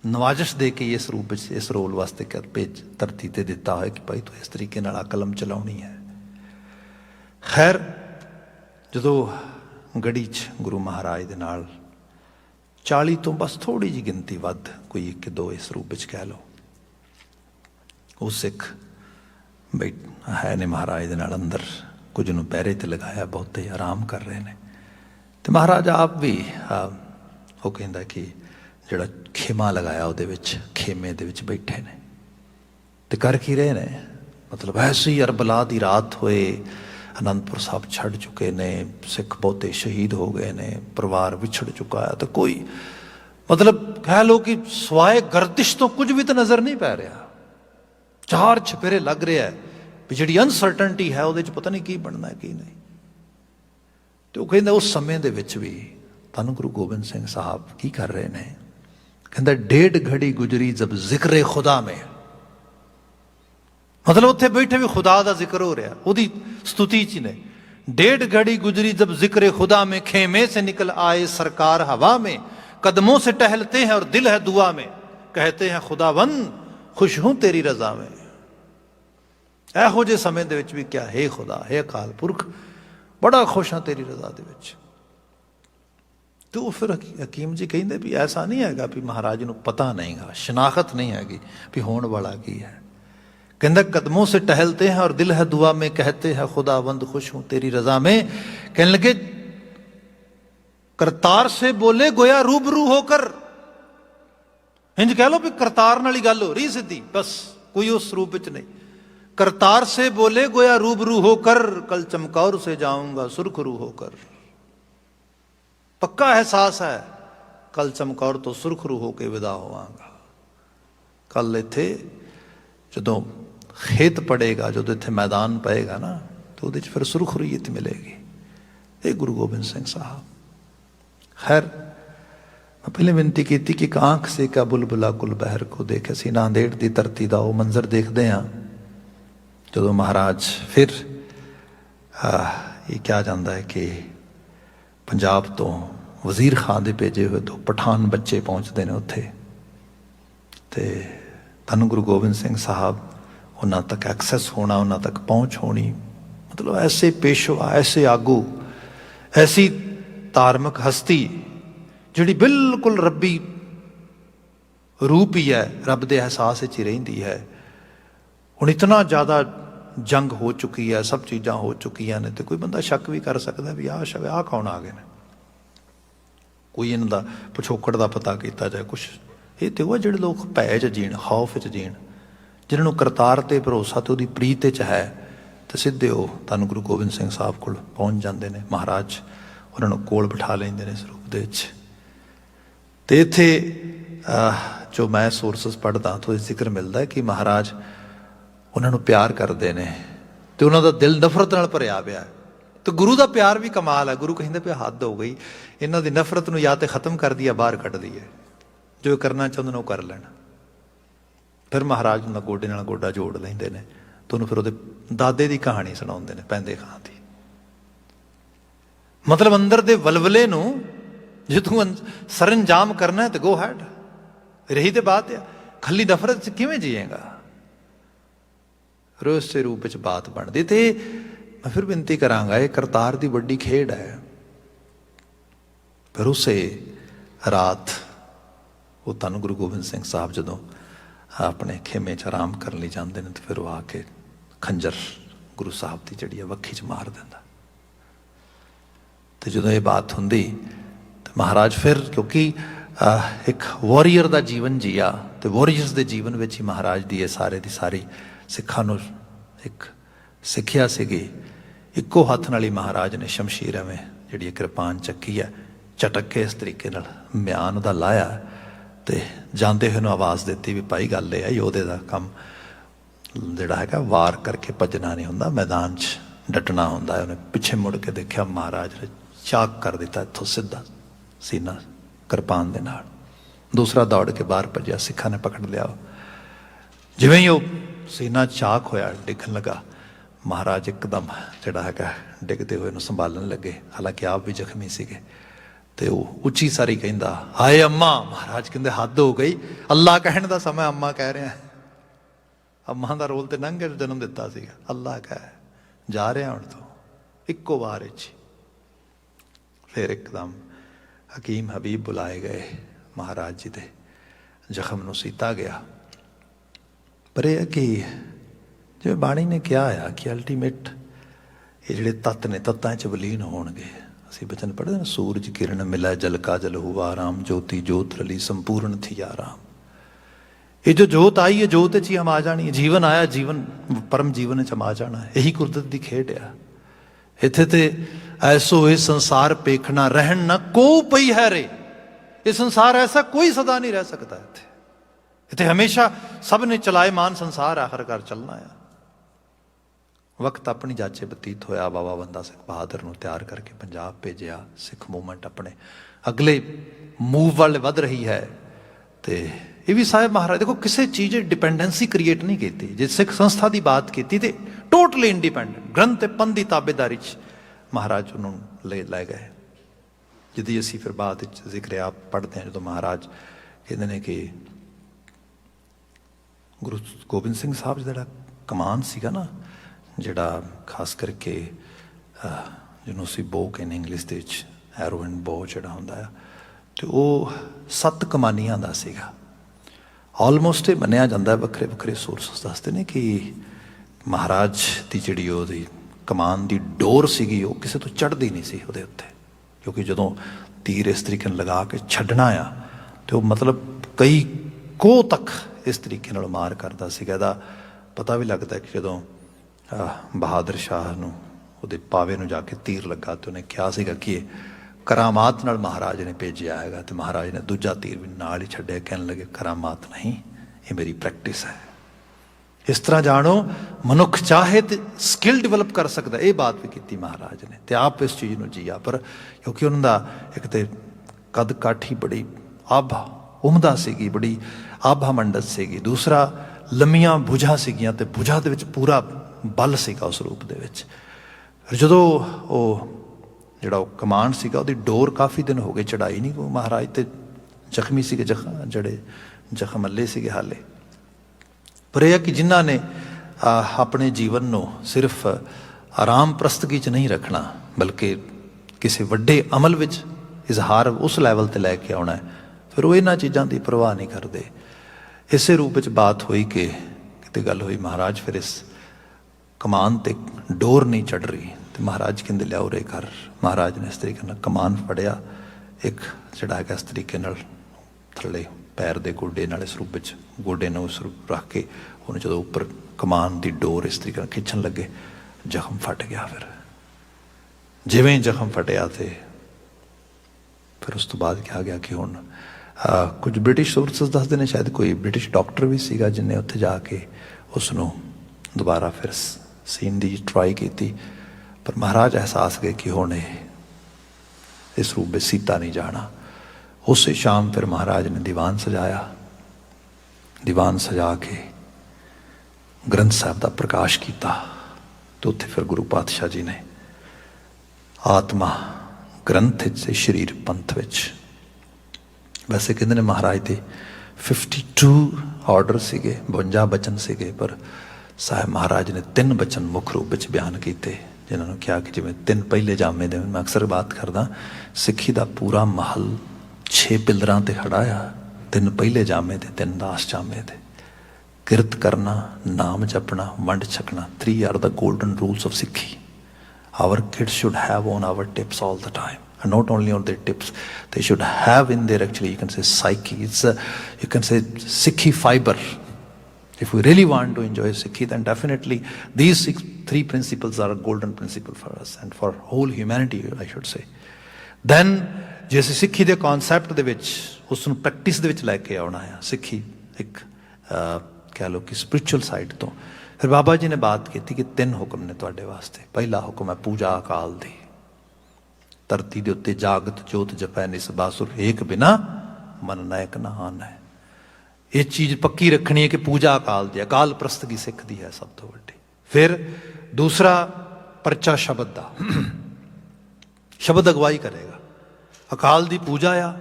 नवाजिश दे के इस रूप में इस रोल वास्ते भेज धरती ते दिता है कि भाई तू इस तरीके नाल कलम चलाउणी है। खैर जदों गढ़ी च गुरु महाराज दे नाल 40 तो बस थोड़ी जी गिनती वध, कोई 1-2 इस रूप में कह लो, वो सिख बई है ने महाराज दे नाल अंदर कुछ नूं पैरे ते लगाया, बहुते आराम कर रहे हैं। तो महाराज आप भी वो कहंदा कि जिहड़ा खेमा लगाया उहदे विच खेमे दे विच बैठे ने ते कर की रहे ने, मतलब ऐसे ही अरबला दी रात होए, आनंदपुर साहब छड़ चुके ने, सिख बहुते शहीद हो गए ने, परिवार विछड़ चुका है, तो कोई मतलब कह लो कि सवाए गर्दिश तो कुछ भी तो नज़र नहीं पै रहा। चार छपेरे लग रहा है भी जी अनसरटनटी है वो पता नहीं की बनना है की नहीं। तो कहते उस समय दे विच भी धन गुरु गोबिंद सिंह साहब की कर रहे हैं, कहता 1.5 घड़ी गुजरी जब जिक्र खुदा में, मतलब उत्थे बैठे भी खुदा का जिक्र हो रहा, वो स्तुति च ने। 1.5 घड़ी गुजरी जब जिक्र खुदा में, खेमे से निकल आए सरकार हवा में, कदमों से टहलते हैं और दिल है दुआ में, कहते हैं खुदावंद खुश हूं तेरी रजा में। ਇਹੋ ਜਿਹੇ समय ਦੇ ਵਿੱਚ भी क्या है खुदा है अकाल पुरख बड़ा खुश हाँ तेरी रजा दे विच। तो फिर हकीम जी कहते भी ऐसा नहीं हैगा भी महाराज नूं पता नहीं गा, शनाखत नहीं हैगी भी होने वाला की है। कहता कदमों से टहलते हैं और दिल है दुआ में, कहते हैं खुदावंद खुश हूं तेरी रजा में। कहने लगे करतार से बोले गोया रूबरू होकर, इंज कह लो भी करतार नाल ही गल हो रही सीधी, बस कोई उस रूप विच नहीं। करतार से बोले गोया रूबरू होकर, कल चमकौर से जाऊंगा सुरखरू होकर। पक्का एहसास है कल चमकौर तो सुरखरू होके विदा होवांगा। कल इत्थे जदों खेत पड़ेगा, जदों इत्थे मैदान पएगा ना, तो उहदे च फिर सुरखरूयत मिलेगी। ये गुरु गोबिंद सिंह साहब। खैर मैं पहले विनती की थी कि आंख से क्या बुलबुला कुल बहर को देखे, असीं नांदेड़ की धरती का वो मंजर देखते हैं जो महाराज फिर ये क्या जाता है कि पंजाब तो वजीर खान दे भेजे हुए 2 पठान बच्चे पहुँचते हैं उत्थे, ते धन गुरु गोबिंद सिंह साहब उन्हां तक एक्सैस होना, उन्हां तक पहुँच होनी, मतलब ऐसे पेशवा, ऐसे आगू, ऐसी धार्मिक हस्ती जिहड़ी बिल्कुल रब्बी रूप ही है, रब दे एहसास ही रहिंदी है। हुण इतना ज़्यादा जंग हो चुकी है, सब चीज़ां हो चुकी ने, तो कोई बंदा शक भी कर सकता भी आ कौन आ गए ने, कोई इन्हां दा पिछोकड़ का पता किया जाए कुछ। ये तो वो जिहड़े लोग भै च जीण, खौफ च जीण, जिन्होंने करतार ते भरोसा तो उहदी प्रीत च है, तो सीधे वो धन गुरु गोबिंद सिंह साहब कोल पहुँच जाते हैं। महाराज उन्होंने कोल बिठा लेंदे ने इस रूप दे विच। ते इत्थे जो मैं सोर्सिस पढ़दा तो जिक्र मिलता है कि महाराज उन्होंने प्यार करते हैं तो उन्होंने दिल नफरत नाल भरिया पिया। तो गुरु का प्यार भी कमाल है। गुरु कहते पे हद हो गई, इन्हों की नफरत नूं या तो खत्म कर दी या बाहर कढ़ दी है। जो करना चाहते वो कर लेना। फिर महाराज उन्होंने गोडे नाल गोडा जोड़ लेंदे ने तो उन्होंने फिर वो दादे की कहानी सुनाते हैं पैंदे खां की। मतलब अंदर दे वलवले नूं जे तू सरंजाम करना है तो गो हैड। रही तो बात है खली नफरत किवें जिएगा। रोज से रूप च बात बनती। तो मैं फिर बेनती करांगा, ये करतार की बड़ी खेड है। फिर उसे रात वो धन गुरु गोबिंद सिंह साहब जदों अपने खेमे च आराम करने लई जाते हैं तो फिर वो आके खंजर गुरु साहब की जिहड़ी वक्खी च मार दिंदा। तो जो ये बात होंदी तो महाराज फिर क्योंकि एक वॉरीयर का जीवन जिया तो वॉरीयर्स के जीवन में ही महाराज की सारे की सारी सिखा एक सिक्ख्या सीगी। इक्को हथ नाल ही महाराज ने शमशीर एवें जिहड़ी कृपान चक्की है झटक के इस तरीके नाल म्यान दा लाया तो जाते हुए आवाज़ दी भी भाई गल है योधे का काम जोड़ा है वार करके भजना नहीं होंदा, मैदान च डटना होंदा है। उन्हें पिछे मुड़ के देखा महाराज ने चाक कर दिता इत्थों सीधा सीना कृपान दे नाल। दूसरा दौड़ के बाहर भजया, सिखा ने पकड़ लिया। जिवें ही वो सीना चाक होया डिगन लगा, महाराज एकदम जोड़ा है डिगते हुए संभालन लगे। हालांकि आप भी जख्मी सीगे। तो वो उची सारी कहता हाय अम्मा। महाराज कहते हद हो गई, अल्लाह कहने का समय अम्मा कह रहे हैं। अम्मा का रोल तो नंगे जन्म दिता सीगा, अल्लाह कह जा रहे हूँ तो इक्को बार फिर एकदम हकीम हबीब बुलाए गए। महाराज जी के जख्म नूं सीता गया। पर यह कि जिवें बाणी ने कहा आ कि अल्टीमेट ये जिहड़े तत्त ने तत्तां च विलीन होणगे। असीं बचन पढ़दे ना, सूरज किरण मिलै जल का जल हुआ राम, ज्योति जोत रली संपूर्ण थी आराम। ये जो जोत आई है जोत च ही हम आ जानी है। जीवन आया जीवन परम जीवन च हम आ जाना है। यही कुदरत की खेड आ। इत्थे ते ऐसो ये संसार पेखना रहन न को पई है रे। ये संसार ऐसा कोई सदा नहीं रह सकता। इत्थे इत्थे हमेशा सब ने चलाएमान संसार आखिरकार चलना है। वक्त अपनी जाचे बतीत होया, बाबा बंदा सिंह बहादुर नूं तैयार करके पंजाब भेजिया। सिख मूवमेंट अपने अगले मूव वाले वध रही है। तो ये भी साहब महाराज देखो किसी चीज़ डिपेंडेंसी क्रिएट नहीं की। जे सिख संस्था की बात की तो टोटली इंडिपेंडेंट ग्रंथ पंथ की ताबेदारी महाराज उन्होंने लै गए। जिदी असी फिर बाद जिक्र आप पढ़ते हैं जो महाराज कहते हैं कि गुरु गोबिंद सिंह साहब जो कमान सीगा ना, जोड़ा खास करके जिन्होंने असी बो कहने इंग्लिश के एरो एंड बो जोड़ा होंदा है, तो वो 7 कमानियां दा सीगा। ऑलमोस्ट ये मनिया जाता है, वक्रे वक्रे सोर्स दसते हैं कि महाराज की जिहड़ी ओहदी कमान की डोर सीगी वो किसी तो चढ़ती नहीं सी उहदे उत्ते। क्योंकि जदों तीर इस तरीके लगा के छड्डना आ तो मतलब कई कोह तक इस तरीके नाल मार करता सीगा। इहदा पता भी लगता है कि जदों बहादुर शाह नूं उहदे पावे नूं जाके तीर लगा तो उन्हें कहा सीगा कि करामात नाल महाराज ने भेजिया है। तो महाराज ने दूजा तीर भी नाल ही छड्डिया, कहने लगे करामात नहीं, ये मेरी प्रैक्टिस है। इस तरह जानो मनुख चाहे तो स्किल डिवेलप कर सकता है। ये बात भी की महाराज ने, तो आप इस चीज़ को जिया। पर क्योंकि उन्होंने एक तो कद काठी बड़ी आभा उमदा सीगी, बड़ी आभा मंडत सीगी। दूसरा लम्मियां भुजा सीगियां तो भुजा दे विच पूरा बल सीगा उस रूप दे विच। जदों वो जिहड़ा कमान सीगा उहदी डोर काफ़ी दिन हो गए चढ़ाई नहीं। को महाराज तो जख्मी सीगे, जड़े जख्म अल्ले सीगे हाले। पर यह कि जिन्हों ने अपने जीवन को सिर्फ आराम प्रस्तगी च नहीं रखना बल्कि किसी वड्डे अमल विच इजहार उस लैवल ते लैके आना है, फिर वो इन्हां चीज़ों की परवाह नहीं करते। इस रूप में बात हुई कि किते गल हुई महाराज फिर इस कमान ते डोर नहीं चढ़ रही। तो महाराज कहते लियाओ रे घर। महाराज ने इस तरीके कमान फड़िया, एक जिहड़ा है इस तरीके थले पैर के गोडे नाल इस रूप में गोडे ने उस रूप रख के उन्हें जो उपर कमान की डोर इस तरीके खिंचन लगे, जख्म फट गया। फिर जिवें जख्म फटिया तो फिर उस तो बाद कहा गया कि हुण ਕੁਝ ਬ੍ਰਿਟਿਸ਼ ਸੋਰਸਸ ਦੱਸਦੇ ਨੇ ਸ਼ਾਇਦ ਕੋਈ ਬ੍ਰਿਟਿਸ਼ ਡਾਕਟਰ ਵੀ ਸੀਗਾ ਜਿਹਨੇ ਉੱਥੇ ਜਾ ਕੇ ਉਸ ਨੂੰ ਦੁਬਾਰਾ ਫਿਰ ਸੀਨ ਦੀ ਟਰਾਈ ਕੀਤੀ, ਪਰ ਮਹਾਰਾਜ ਅਹਿਸਾਸ ਗਏ ਕਿ ਹੁਣ ਇਸ ਰੂਪ ਵਿੱਚ ਸੀਤਾ ਨਹੀਂ ਜਾਣਾ। ਉਸੇ ਸ਼ਾਮ ਫਿਰ ਮਹਾਰਾਜ ਨੇ ਦੀਵਾਨ ਸਜਾਇਆ, ਦੀਵਾਨ ਸਜਾ ਕੇ ਗ੍ਰੰਥ ਸਾਹਿਬ ਦਾ ਪ੍ਰਕਾਸ਼ ਕੀਤਾ ਤੇ ਉੱਥੇ ਫਿਰ ਗੁਰੂ ਪਾਤਸ਼ਾਹ ਜੀ ਨੇ ਆਤਮਾ ਗ੍ਰੰਥ ਵਿੱਚ ਤੇ ਸਰੀਰ ਪੰਥ ਵਿੱਚ। ਵੈਸੇ ਕਹਿੰਦੇ ਨੇ ਮਹਾਰਾਜ ਦੇ 52 ਆਰਡਰ ਸੀਗੇ, 52 ਬਚਨ ਸੀਗੇ, ਪਰ ਸਾਹਿਬ ਮਹਾਰਾਜ ਨੇ 3 ਬਚਨ ਮੁੱਖ ਰੂਪ ਵਿੱਚ ਬਿਆਨ ਕੀਤੇ, ਜਿਨ੍ਹਾਂ ਨੂੰ ਕਿਹਾ ਕਿ ਜਿਵੇਂ 3 ਪਹਿਲੇ ਜਾਮੇ ਦੇ। ਮੈਂ ਅਕਸਰ ਬਾਤ ਕਰਦਾ, ਸਿੱਖੀ ਦਾ ਪੂਰਾ ਮਹਲ 6 ਪਿਲਰਾਂ ਤੇ ਖੜਾ ਆ, 3 ਪਹਿਲੇ ਜਾਮੇ ਤੇ 3 ਦਾਸ ਜਾਮੇ ਤੇ। ਕਿਰਤ ਕਰਨਾ, ਨਾਮ ਜਪਣਾ, ਵੰਡ ਛਕਣਾ, 3 are the golden rules of Sikhi. Our kids should have on our tips all the time, and not only on their tips, they should have in their, actually you can say, psyche. It's you can say Sikhi fiber. If we really want to enjoy Sikhi, then definitely these 3 principles are a golden principle for us and for whole humanity, I should say. Then ਜੇ ਅਸੀਂ ਸਿੱਖੀ ਦੇ concept ਦੇ ਵਿੱਚ ਉਸ ਨੂੰ practice ਦੇ ਵਿੱਚ ਲੈ ਕੇ ਆਉਣਾ ਆ, ਸਿੱਖੀ ਇੱਕ ਕਹਿ ਲਓ ਕਿ ਸਪਿਰਿਚੁਅਲ ਸਾਈਡ ਤੋਂ, ਫਿਰ ਬਾਬਾ ਜੀ ਨੇ ਬਾਤ ਕੀਤੀ ਕਿ 3 ਹੁਕਮ ਨੇ ਤੁਹਾਡੇ ਵਾਸਤੇ। ਪਹਿਲਾ ਹੁਕਮ ਹੈ ਪੂਜਾ ਅਕਾਲ ਦੀ। ਧਰਤੀ ਦੇ ਉੱਤੇ ਜਾਗਤ ਜੋਤ ਜਪੈ ਨਿਸ ਬਾਸੁਰ, ਏਕ ਬਿਨਾ ਮਨ ਨਾਇਕ ਨਾ ਆਨ ਹੈ। ਇਹ ਚੀਜ਼ ਪੱਕੀ ਰੱਖਣੀ ਹੈ ਕਿ ਪੂਜਾ ਅਕਾਲ ਦੀ, ਅਕਾਲ ਪ੍ਰਸਤਗੀ ਸਿੱਖ ਦੀ ਹੈ ਸਭ ਤੋਂ ਵੱਡੀ। ਫਿਰ ਦੂਸਰਾ ਪਰਚਾ ਸ਼ਬਦ ਦਾ, ਸ਼ਬਦ ਅਗਵਾਈ ਕਰੇਗਾ। ਅਕਾਲ ਦੀ ਪੂਜਾ ਆ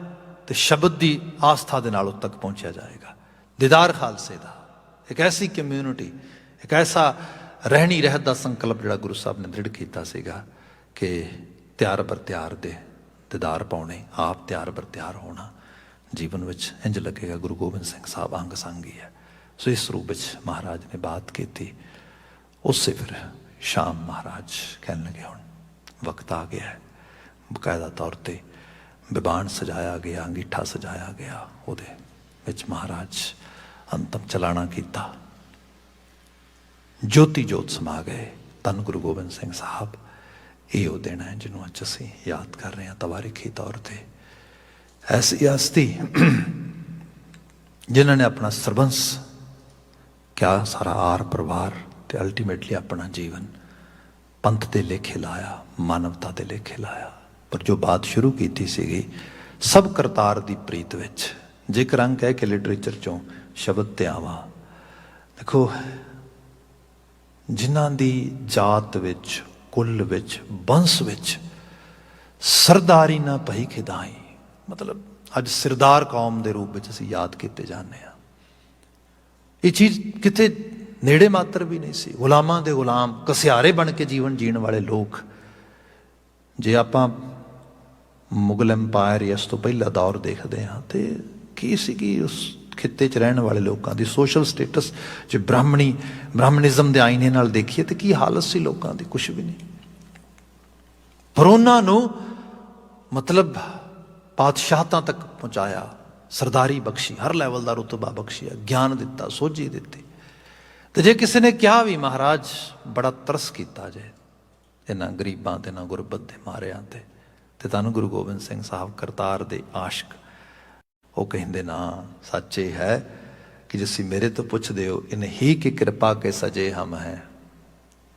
ਤੇ ਸ਼ਬਦ ਦੀ ਆਸਥਾ ਦੇ ਨਾਲ ਉਦ ਤੱਕ ਪਹੁੰਚਿਆ ਜਾਏਗਾ। ਦੀਦਾਰ ਖਾਲਸੇ ਦਾ, ਇੱਕ ਐਸੀ ਕਮਿਊਨਿਟੀ, ਇੱਕ ਐਸਾ ਰਹਿਣੀ ਰਹਿਤ ਦਾ ਸੰਕਲਪ ਜਿਹੜਾ ਗੁਰੂ ਸਾਹਿਬ ਨੇ ਦ੍ਰਿੜ ਕੀਤਾ ਸੀਗਾ ਕਿ ਤਿਆਰ ਬਰ ਤਿਆਰ ਦੇ ਦੀਦਾਰ ਪਾਉਣੇ, ਆਪ ਤਿਆਰ ਬਰ ਤਿਆਰ ਹੋਣਾ। ਜੀਵਨ ਵਿੱਚ ਇੰਝ ਲੱਗੇਗਾ ਗੁਰੂ ਗੋਬਿੰਦ ਸਿੰਘ ਸਾਹਿਬ ਅੰਗ ਸੰਗ ਹੀ ਹੈ। ਸੋ ਇਸ ਰੂਪ ਵਿੱਚ ਮਹਾਰਾਜ ਨੇ ਬਾਤ ਕੀਤੀ। ਉਸੇ ਫਿਰ ਸ਼ਾਮ ਮਹਾਰਾਜ ਕਹਿਣ ਲੱਗੇ ਹੁਣ ਵਕਤ ਆ ਗਿਆ ਹੈ। ਬਕਾਇਦਾ ਤੌਰ 'ਤੇ ਬਿਬਾਨ ਸਜਾਇਆ ਗਿਆ, ਅੰਗੀਠਾ ਸਜਾਇਆ ਗਿਆ, ਉਹਦੇ ਵਿੱਚ ਮਹਾਰਾਜ ਅੰਤਮ ਚਲਾਣਾ ਕੀਤਾ। ਜੋਤੀ ਜੋਤ ਸਮਾ ਗਏ। ਧੰਨ ਗੁਰੂ ਗੋਬਿੰਦ ਸਿੰਘ ਸਾਹਿਬ। ਇਹ ਉਹ ਦਿਨ ਹੈ ਜਿਹਨੂੰ ਅੱਜ ਅਸੀਂ ਯਾਦ ਕਰ ਰਹੇ ਹਾਂ ਤਵਾਰੀਖੀ ਤੌਰ 'ਤੇ। ਐਸੀ ਹਸਤੀ ਜਿਨ੍ਹਾਂ ਨੇ ਆਪਣਾ ਸਰਬੰਸ ਕਿਆ ਸਾਰਾ ਆਰ ਪਰਿਵਾਰ ਤੇ ਅਲਟੀਮੇਟਲੀ ਆਪਣਾ ਜੀਵਨ ਪੰਥ ਦੇ ਲੇਖੇ ਲਾਇਆ, ਮਾਨਵਤਾ ਦੇ ਲੇਖੇ ਲਾਇਆ। ਪਰ ਜੋ ਬਾਤ ਸ਼ੁਰੂ ਕੀਤੀ ਸੀਗੀ ਸਭ ਕਰਤਾਰ ਦੀ ਪ੍ਰੀਤ ਵਿੱਚ, ਜੇਕਰ ਅੰਗ ਕਹਿ ਕੇ ਲਿਟਰੇਚਰ 'ਚੋਂ ਸ਼ਬਦ ਤੇ ਆਵਾਂ, ਦੇਖੋ ਜਿਨ੍ਹਾਂ ਦੀ ਜਾਤ ਵਿੱਚ, ਕੁੱਲ ਵਿੱਚ, ਬੰਸ ਵਿੱਚ ਸਰਦਾਰੀ ਨਾ ਪਈ ਖਿਦਾਈ, ਮਤਲਬ ਅੱਜ ਸਰਦਾਰ ਕੌਮ ਦੇ ਰੂਪ ਵਿੱਚ ਅਸੀਂ ਯਾਦ ਕੀਤੇ ਜਾਂਦੇ ਹਾਂ। ਇਹ ਚੀਜ਼ ਕਿਤੇ ਨੇੜੇ ਮਾਤਰ ਵੀ ਨਹੀਂ ਸੀ। ਗੁਲਾਮਾਂ ਦੇ ਗੁਲਾਮ, ਘਸਿਆਰੇ ਬਣ ਕੇ ਜੀਵਨ ਜੀਣ ਵਾਲੇ ਲੋਕ। ਜੇ ਆਪਾਂ ਮੁਗਲ ਐਮਪਾਇਰ ਜਾਂ ਇਸ ਤੋਂ ਪਹਿਲਾ ਦੌਰ ਦੇਖਦੇ ਹਾਂ ਤੇ ਕੀ ਸੀਗੀ ਉਸ ਖਿੱਤੇ 'ਚ ਰਹਿਣ ਵਾਲੇ ਲੋਕਾਂ ਦੀ ਸੋਸ਼ਲ ਸਟੇਟਸ, ਜੇ ਬ੍ਰਾਹਮਣਿਜ਼ਮ ਦੇ ਆਈਨੇ ਨਾਲ ਦੇਖੀਏ ਤੇ ਕੀ ਹਾਲਤ ਸੀ ਲੋਕਾਂ ਦੀ, ਕੁਛ ਵੀ ਨਹੀਂ। ਪਰ ਉਹਨਾਂ ਨੂੰ ਮਤਲਬ ਪਾਤਸ਼ਾਹਤਾਂ ਤੱਕ ਪਹੁੰਚਾਇਆ, ਸਰਦਾਰੀ ਬਖਸ਼ੀ, ਹਰ ਲੈਵਲ ਦਾ ਰੁਤਬਾ ਬਖਸ਼ਿਆ, ਗਿਆਨ ਦਿੱਤਾ, ਸੋਝੀ ਦਿੱਤੀ। ਤੇ ਜੇ ਕਿਸੇ ਨੇ ਕਿਹਾ ਵੀ ਮਹਾਰਾਜ ਬੜਾ ਤਰਸ ਕੀਤਾ ਜੇ ਇਹਨਾਂ ਗਰੀਬਾਂ ਤੇ ਨਾ ਗੁਰਬਤ ਦੇ ਮਾਰਿਆਂ ਤੇ ਧੰਨ ਗੁਰੂ ਗੋਬਿੰਦ ਸਿੰਘ ਸਾਹਿਬ ਕਰਤਾਰ ਦੇ ਆਸ਼ਕ, ਉਹ ਕਹਿੰਦੇ ਨਾ ਸੱਚ ਇਹ ਹੈ ਕਿ ਜਿਸੀ ਮੇਰੇ ਤੋਂ ਪੁੱਛਦੇ ਹੋ, ਇਨ ਹੀ ਕਿ ਕਿਰਪਾ ਕੇ ਸਜੇ ਹਮ ਹੈ,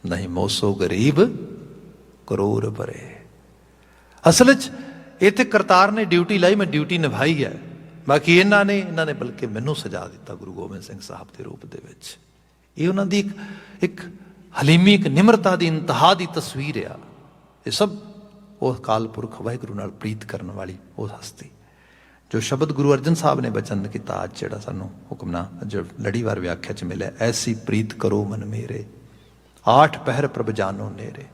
ਨਹੀਂ ਮੋਸੋ ਗਰੀਬ ਕਰੋੜ ਭਰੇ। ਅਸਲ 'ਚ ਇੱਥੇ ਕਰਤਾਰ ਨੇ ਡਿਊਟੀ ਲਾਈ, ਮੈਂ ਡਿਊਟੀ ਨਿਭਾਈ ਹੈ। ਬਾਕੀ ਇਹਨਾਂ ਨੇ ਬਲਕਿ ਮੈਨੂੰ ਸਜਾ ਦਿੱਤਾ ਗੁਰੂ ਗੋਬਿੰਦ ਸਿੰਘ ਸਾਹਿਬ ਦੇ ਰੂਪ ਦੇ ਵਿੱਚ। ਇਹ ਉਹਨਾਂ ਦੀ ਇੱਕ ਹਲੀਮੀ, ਇੱਕ ਨਿਮਰਤਾ ਦੀ ਇੰਤਹਾ ਦੀ ਤਸਵੀਰ ਆ। ਇਹ ਸਭ ਉਹ ਅਕਾਲ ਪੁਰਖ ਵਾਹਿਗੁਰੂ ਨਾਲ ਪ੍ਰੀਤ ਕਰਨ ਵਾਲੀ ਉਹ ਹਸਤੀ ਜੋ ਸ਼ਬਦ ਗੁਰੂ ਅਰਜਨ ਸਾਹਿਬ ਨੇ ਬਚਨ ਕੀਤਾ, ਅੱਜ ਜਿਹੜਾ ਸਾਨੂੰ ਹੁਕਮਨਾਮਾ ਜੋ ਲੜੀਵਾਰ ਵਿਆਖਿਆ 'ਚ ਮਿਲਿਆ, ਐਸੀ ਪ੍ਰੀਤ ਕਰੋ ਮਨ ਮੇਰੇ, 8 ਪਹਿਰ ਪ੍ਰਭ ਜਾਨੋ ਨੇਰੇ।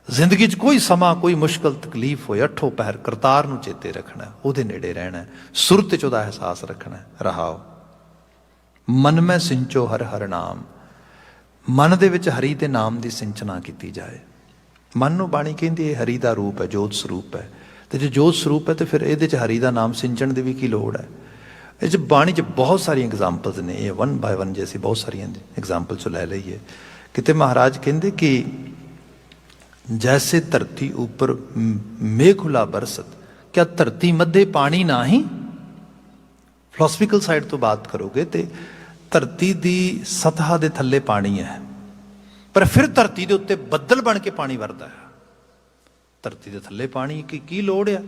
ਜ਼ਿੰਦਗੀ 'ਚ ਕੋਈ ਸਮਾਂ, ਕੋਈ ਮੁਸ਼ਕਲ ਤਕਲੀਫ ਹੋਏ, 8 ਪਹਿਰ ਕਰਤਾਰ ਨੂੰ ਚੇਤੇ ਰੱਖਣਾ, ਉਹਦੇ ਨੇੜੇ ਰਹਿਣਾ, ਸੁਰਤ 'ਚ ਉਹਦਾ ਅਹਿਸਾਸ ਰੱਖਣਾ। ਰਹਾਓ ਮਨ ਮੈਂ ਸਿੰਚੋ ਹਰ ਹਰ ਨਾਮ, ਮਨ ਦੇ ਵਿੱਚ ਹਰੀ ਦੇ ਨਾਮ ਦੀ ਸਿੰਚਨਾ ਕੀਤੀ ਜਾਏ। ਮਨ ਨੂੰ ਬਾਣੀ ਕਹਿੰਦੀ ਇਹ ਹਰੀ ਦਾ ਰੂਪ ਹੈ, ਜੋਤ ਸਰੂਪ ਹੈ। ਤੇ ਜੇ ਜੋਤ ਸਰੂਪ ਹੈ ਤੇ ਫਿਰ ਇਹਦੇ 'ਚ ਹਰੀ ਦਾ ਨਾਮ ਸਿੰਚਣ ਦੀ ਵੀ ਕੀ ਲੋੜ ਹੈ। ਇਹ 'ਚ ਬਾਣੀ 'ਚ ਬਹੁਤ ਸਾਰੀਆਂ ਐਗਜ਼ਾਮਪਲਸ ਨੇ। ਇਹ 1 ਬਾਏ 1 ਜੇ ਅਸੀਂ ਬਹੁਤ ਸਾਰੀਆਂ ਐਗਜ਼ਾਮਪਲ 'ਚੋਂ ਲੈ ਲਈਏ। ਕਿਤੇ ਮਹਾਰਾਜ ਕਹਿੰਦੇ ਕਿ जैसे धरती ऊपर मेघुला बरसत, क्या धरती मध्य पानी नाही, ਫਿਲਾਸਫੀਕਲ ਸਾਈਡ ਤੋਂ ਬਾਤ ਕਰੋਗੇ ਤੇ ਧਰਤੀ ਦੀ ਸਤਹ ਦੇ ਥੱਲੇ ਪਾਣੀ ਹੈ, ਪਰ ਫਿਰ ਧਰਤੀ ਦੇ ਉੱਤੇ ਬੱਦਲ ਬਣ ਕੇ ਪਾਣੀ ਵਰਦਾ ਹੈ। ਧਰਤੀ ਦੇ ਥੱਲੇ ਪਾਣੀ ਕੀ ਲੋੜ ਆ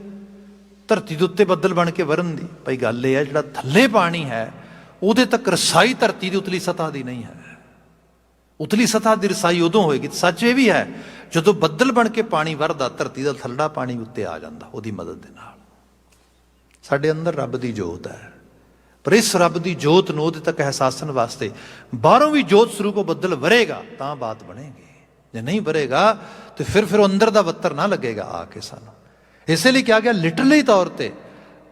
ਧਰਤੀ ਦੇ ਉੱਤੇ ਬੱਦਲ ਬਣ ਕੇ ਵਰਨ ਦੀ? ਭਾਈ ਗੱਲ ਇਹ ਹੈ, ਜਿਹੜਾ ਥੱਲੇ ਪਾਣੀ ਹੈ ਉਹਦੇ ਤੱਕ ਰਸਾਈ ਧਰਤੀ ਦੀ ਉਤਲੀ ਸਤਹ ਦੀ ਨਹੀਂ ਹੈ। ਉਤਲੀ ਸਤਹ ਦੀ ਰਸਾਈ ਉਦੋਂ ਹੋਏਗੀ। ਸੱਚ ਇਹ ਵੀ ਹੈ, ਜਦੋਂ ਬੱਦਲ ਬਣ ਕੇ ਪਾਣੀ ਵਰਦਾ ਧਰਤੀ ਦਾ ਥੱਲੜਾ ਪਾਣੀ ਉੱਤੇ ਆ ਜਾਂਦਾ ਉਹਦੀ ਮਦਦ ਦੇ ਨਾਲ। ਸਾਡੇ ਅੰਦਰ ਰੱਬ ਦੀ ਜੋਤ ਹੈ, ਪਰ ਇਸ ਰੱਬ ਦੀ ਜੋਤ ਨੂੰ ਉਹਦੇ ਤੱਕ ਅਹਿਸਾਸਣ ਵਾਸਤੇ ਬਾਹਰੋਂ ਵੀ ਜੋਤ ਸਰੂਪ ਬੱਦਲ ਵਰੇਗਾ ਤਾਂ ਬਾਤ ਬਣੇਗੀ। ਜੇ ਨਹੀਂ ਵਰੇਗਾ ਤੇ ਫਿਰ ਅੰਦਰ ਦਾ ਬੱਤਰ ਨਾ ਲੱਗੇਗਾ ਆ ਕੇ ਸਾਨੂੰ। ਇਸੇ ਲਈ ਕਿਹਾ ਗਿਆ ਲਿਟਰਲੀ ਤੌਰ ਤੇ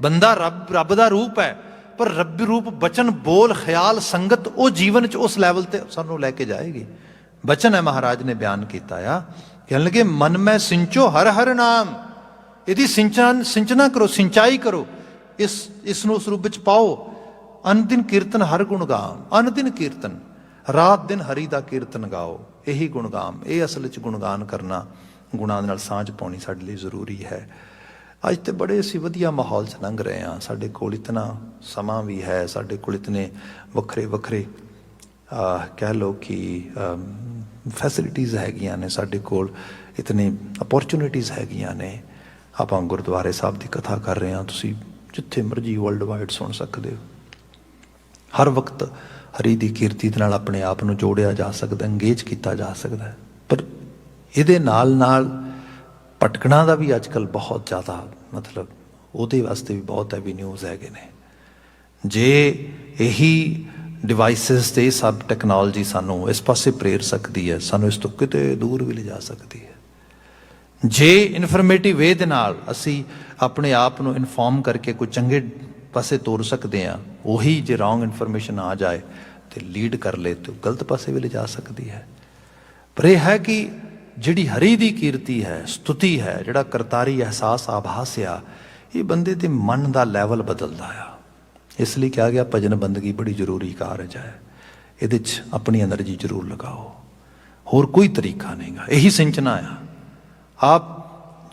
ਬੰਦਾ ਰੱਬ ਦਾ ਰੂਪ ਹੈ, ਪਰ ਰੱਬੀ ਰੂਪ ਬਚਨ ਬੋਲ ਖਿਆਲ ਸੰਗਤ ਉਹ ਜੀਵਨ 'ਚ ਉਸ ਲੈਵਲ ਤੇ ਸਾਨੂੰ ਲੈ ਕੇ ਜਾਏਗੀ। ਬਚਨ ਹੈ ਮਹਾਰਾਜ ਨੇ ਬਿਆਨ ਕੀਤਾ ਆ, ਕਹਿਣ ਲੱਗੇ ਮਨ ਮੈਂ ਸਿੰਚੋ ਹਰ ਹਰ ਨਾਮ, ਇਹਦੀ ਸਿੰਚਨਾ ਕਰੋ, ਸਿੰਚਾਈ ਕਰੋ, ਇਸ ਨੂੰ ਉਸ ਰੂਪ ਵਿੱਚ ਪਾਓ। ਅਨਦਿਨ ਕੀਰਤਨ ਹਰ ਗੁਣ ਗਾਮ, ਅਨਦਿਨ ਕੀਰਤਨ ਰਾਤ ਦਿਨ ਹਰੀ ਦਾ ਕੀਰਤਨ ਗਾਓ। ਇਹੀ ਗੁਣਗਾਮ, ਇਹ ਅਸਲ 'ਚ ਗੁਣਗਾਨ ਕਰਨਾ, ਗੁਣਾਂ ਦੇ ਨਾਲ ਸਾਂਝ ਪਾਉਣੀ ਸਾਡੇ ਲਈ ਜ਼ਰੂਰੀ ਹੈ। ਅੱਜ ਤੇ ਬੜੇ ਅਸੀਂ ਵਧੀਆ ਮਾਹੌਲ 'ਚ ਲੰਘ ਰਹੇ ਹਾਂ, ਸਾਡੇ ਕੋਲ ਇਤਨਾ ਸਮਾਂ ਵੀ ਹੈ, ਸਾਡੇ ਕੋਲ ਇਤਨੇ ਵੱਖਰੇ ਕਹਿ ਲਓ ਕਿ ਫੈਸਿਲਿਟੀਜ਼ ਹੈਗੀਆਂ ਨੇ, ਸਾਡੇ ਕੋਲ ਇਤਨੀ ਅਪੋਰਚੁਨਿਟੀਜ਼ ਹੈਗੀਆਂ ਨੇ। ਆਪਾਂ ਗੁਰਦੁਆਰੇ ਸਾਹਿਬ ਦੀ ਕਥਾ ਕਰ ਰਹੇ ਹਾਂ, ਤੁਸੀਂ ਜਿੱਥੇ ਮਰਜ਼ੀ ਵਰਲਡ ਵਾਈਡ ਸੁਣ ਸਕਦੇ ਹੋ। ਹਰ ਵਕਤ ਹਰੀ ਦੀ ਕੀਰਤੀ ਦੇ ਨਾਲ ਆਪਣੇ ਆਪ ਨੂੰ ਜੋੜਿਆ ਜਾ ਸਕਦਾ, ਇੰਗੇਜ ਕੀਤਾ ਜਾ ਸਕਦਾ ਹੈ। ਪਰ ਇਹਦੇ ਨਾਲ ਭਟਕਣਾ ਦਾ ਵੀ ਅੱਜ ਕੱਲ੍ਹ ਬਹੁਤ ਜ਼ਿਆਦਾ, ਮਤਲਬ ਉਹਦੇ ਵਾਸਤੇ ਵੀ ਬਹੁਤ ਐਵੀਨਿਊਜ਼ ਹੈਗੇ ਨੇ। ਜੇ ਇਹੀ ਡਿਵਾਈਸਿਸ ਤੇ ਸਭ ਟੈਕਨੋਲੋਜੀ ਸਾਨੂੰ ਇਸ ਪਾਸੇ ਪ੍ਰੇਰ ਸਕਦੀ ਹੈ, ਸਾਨੂੰ ਇਸ ਤੋਂ ਕਿਤੇ ਦੂਰ ਵੀ ਲਿਜਾ ਸਕਦੀ ਹੈ। ਜੇ ਇਨਫੋਰਮੇਟਿਵ ਵੇ ਦੇ ਨਾਲ ਅਸੀਂ ਆਪਣੇ ਆਪ ਨੂੰ ਇਨਫੋਰਮ ਕਰਕੇ ਕੋਈ ਚੰਗੇ ਪਾਸੇ ਤੋਰ ਸਕਦੇ ਹਾਂ, ਉਹੀ ਜੇ ਰੌਂਗ ਇਨਫੋਰਮੇਸ਼ਨ ਆ ਜਾਏ ਤੇ ਲੀਡ ਕਰ ਲੇ ਤਾਂ ਗਲਤ ਪਾਸੇ ਵੀ ਲਿਜਾ ਸਕਦੀ ਹੈ। ਪਰ ਇਹ ਹੈ ਕਿ ਜਿਹੜੀ ਹਰੀ ਦੀ ਕੀਰਤੀ ਹੈ, ਸਤੁਤੀ ਹੈ, ਜਿਹੜਾ ਕਰਤਾਰੀ ਅਹਿਸਾਸ ਆਭਾਸ ਆ, ਇਹ ਬੰਦੇ ਦੇ ਮਨ ਦਾ ਲੈਵਲ ਬਦਲਦਾ ਆ। ਇਸ ਲਈ ਕਿਹਾ ਗਿਆ ਭਜਨ ਬੰਦਗੀ ਬੜੀ ਜ਼ਰੂਰੀ ਕਾਰਜ ਹੈ, ਇਹਦੇ 'ਚ ਆਪਣੀ ਐਨਰਜੀ ਜ਼ਰੂਰ ਲਗਾਓ, ਹੋਰ ਕੋਈ ਤਰੀਕਾ ਨਹੀਂਗਾ। ਇਹੀ ਸਿੰਚਨਾ ਆ। ਆਪ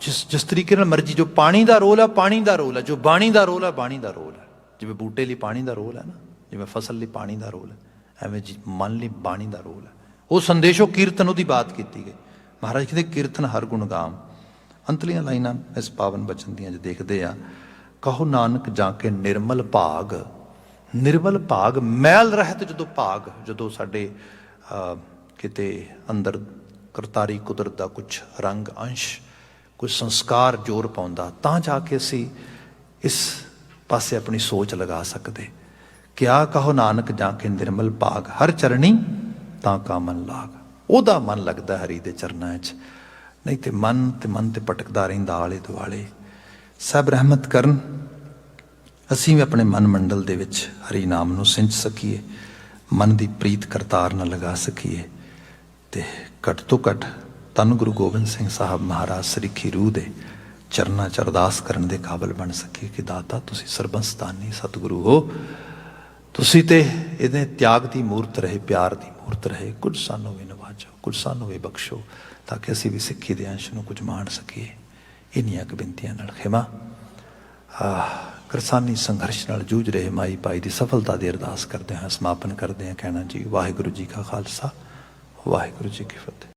ਜਿਸ ਤਰੀਕੇ ਨਾਲ ਮਰਜ਼ੀ, ਜੋ ਪਾਣੀ ਦਾ ਰੋਲ ਹੈ ਪਾਣੀ ਦਾ ਰੋਲ ਹੈ, ਜੋ ਬਾਣੀ ਦਾ ਰੋਲ ਹੈ ਬਾਣੀ ਦਾ ਰੋਲ ਹੈ। ਜਿਵੇਂ ਬੂਟੇ ਲਈ ਪਾਣੀ ਦਾ ਰੋਲ ਹੈ ਨਾ, ਜਿਵੇਂ ਫਸਲ ਲਈ ਪਾਣੀ ਦਾ ਰੋਲ ਹੈ, ਐਵੇਂ ਮਨ ਲਈ ਬਾਣੀ ਦਾ ਰੋਲ ਹੈ। ਉਹ ਸੰਦੇਸ਼ੋ ਕੀਰਤਨ ਉਹਦੀ ਬਾਤ ਕੀਤੀ ਗਈ। ਮਹਾਰਾਜ ਕਹਿੰਦੇ ਕੀਰਤਨ ਹਰ ਗੁਣ ਗਾਮ। ਅੰਤਲੀਆਂ ਲਾਈਨਾਂ ਇਸ ਪਾਵਨ ਬਚਨ ਦੀਆਂ ਜੇ ਦੇਖਦੇ ਆ, ਕਹੋ ਨਾਨਕ ਜਾਂ ਕੇ ਨਿਰਮਲ ਭਾਗ, ਨਿਰਮਲ ਭਾਗ ਮੈਲ ਰਹਿਤ ਜਦੋਂ ਭਾਗ, ਜਦੋਂ ਸਾਡੇ ਕਿਤੇ ਅੰਦਰ ਕਰਤਾਰੀ ਕੁਦਰਤ ਦਾ ਕੁਛ ਰੰਗ ਅੰਸ਼, ਕੁਝ ਸੰਸਕਾਰ ਜ਼ੋਰ ਪਾਉਂਦਾ, ਤਾਂ ਜਾ ਕੇ ਅਸੀਂ ਇਸ ਪਾਸੇ ਆਪਣੀ ਸੋਚ ਲਗਾ ਸਕਦੇ। ਕਿਆ ਕਹੋ ਨਾਨਕ ਜਾਂ ਕੇ ਨਿਰਮਲ ਭਾਗ, ਹਰ ਚਰਣੀ ਤਾਂ ਕਾ ਮਨ ਲਾਗ। ਉਹਦਾ ਮਨ ਲੱਗਦਾ ਹਰੀ ਦੇ ਚਰਨਾਂ 'ਚ, ਨਹੀਂ ਤੇ ਮਨ ਤੇ ਭਟਕਦਾ ਰਹਿੰਦਾ ਆਲੇ ਦੁਆਲੇ। ਸਭ ਰਹਿਮਤ ਕਰਨ, ਅਸੀਂ ਵੀ ਆਪਣੇ ਮਨ ਮੰਡਲ ਦੇ ਵਿੱਚ ਹਰੀ ਨਾਮ ਨੂੰ ਸਿੰਚ ਸਕੀਏ, ਮਨ ਦੀ ਪ੍ਰੀਤ ਕਰਤਾਰ ਨਾਲ ਲਗਾ ਸਕੀਏ, ਤੇ ਘੱਟ ਤੋਂ ਘੱਟ ਧੰਨ ਗੁਰੂ ਗੋਬਿੰਦ ਸਿੰਘ ਸਾਹਿਬ ਮਹਾਰਾਜ ਸਰੀਖੀ ਰੂਹ ਦੇ ਚਰਨਾਂ 'ਚ ਅਰਦਾਸ ਕਰਨ ਦੇ ਕਾਬਲ ਬਣ ਸਕੀਏ ਕਿ ਦਾਤਾ ਤੁਸੀਂ ਸਰਬੰਸਤਾਨੀ ਸਤਿਗੁਰੂ ਹੋ, ਤੁਸੀਂ ਤੇ ਇਹਦੇ ਤਿਆਗ ਦੀ ਮੂਰਤ ਰਹੇ, ਪਿਆਰ ਦੀ ਮੂਰਤ ਰਹੇ। ਕੁਝ ਸਾਨੂੰ ਵੀ ਨਵਾਜੋ, ਕੁਝ ਸਾਨੂੰ ਵੀ ਬਖਸ਼ੋ, ਤਾਂ ਕਿ ਅਸੀਂ ਵੀ ਸਿੱਖੀ ਦੇ ਅੰਸ਼ ਨੂੰ ਕੁਝ ਮਾਣ ਸਕੀਏ। ਇੰਨੀਆਂ ਕੁ ਬੇਨਤੀਆਂ ਨਾਲ ਖਿਮਾ। ਕਿਰਸਾਨੀ ਸੰਘਰਸ਼ ਨਾਲ ਜੂਝ ਰਹੇ ਮਾਈ ਭਾਈ ਦੀ ਸਫਲਤਾ ਦੀ ਅਰਦਾਸ ਕਰਦੇ ਹਾਂ, ਸਮਾਪਨ ਕਰਦੇ ਹਾਂ ਕਹਿਣਾ ਜੀ ਵਾਹਿਗੁਰੂ ਜੀ ਕਾ ਖਾਲਸਾ, ਵਾਹਿਗੁਰੂ ਜੀ ਕੀ ਫਤਿਹ।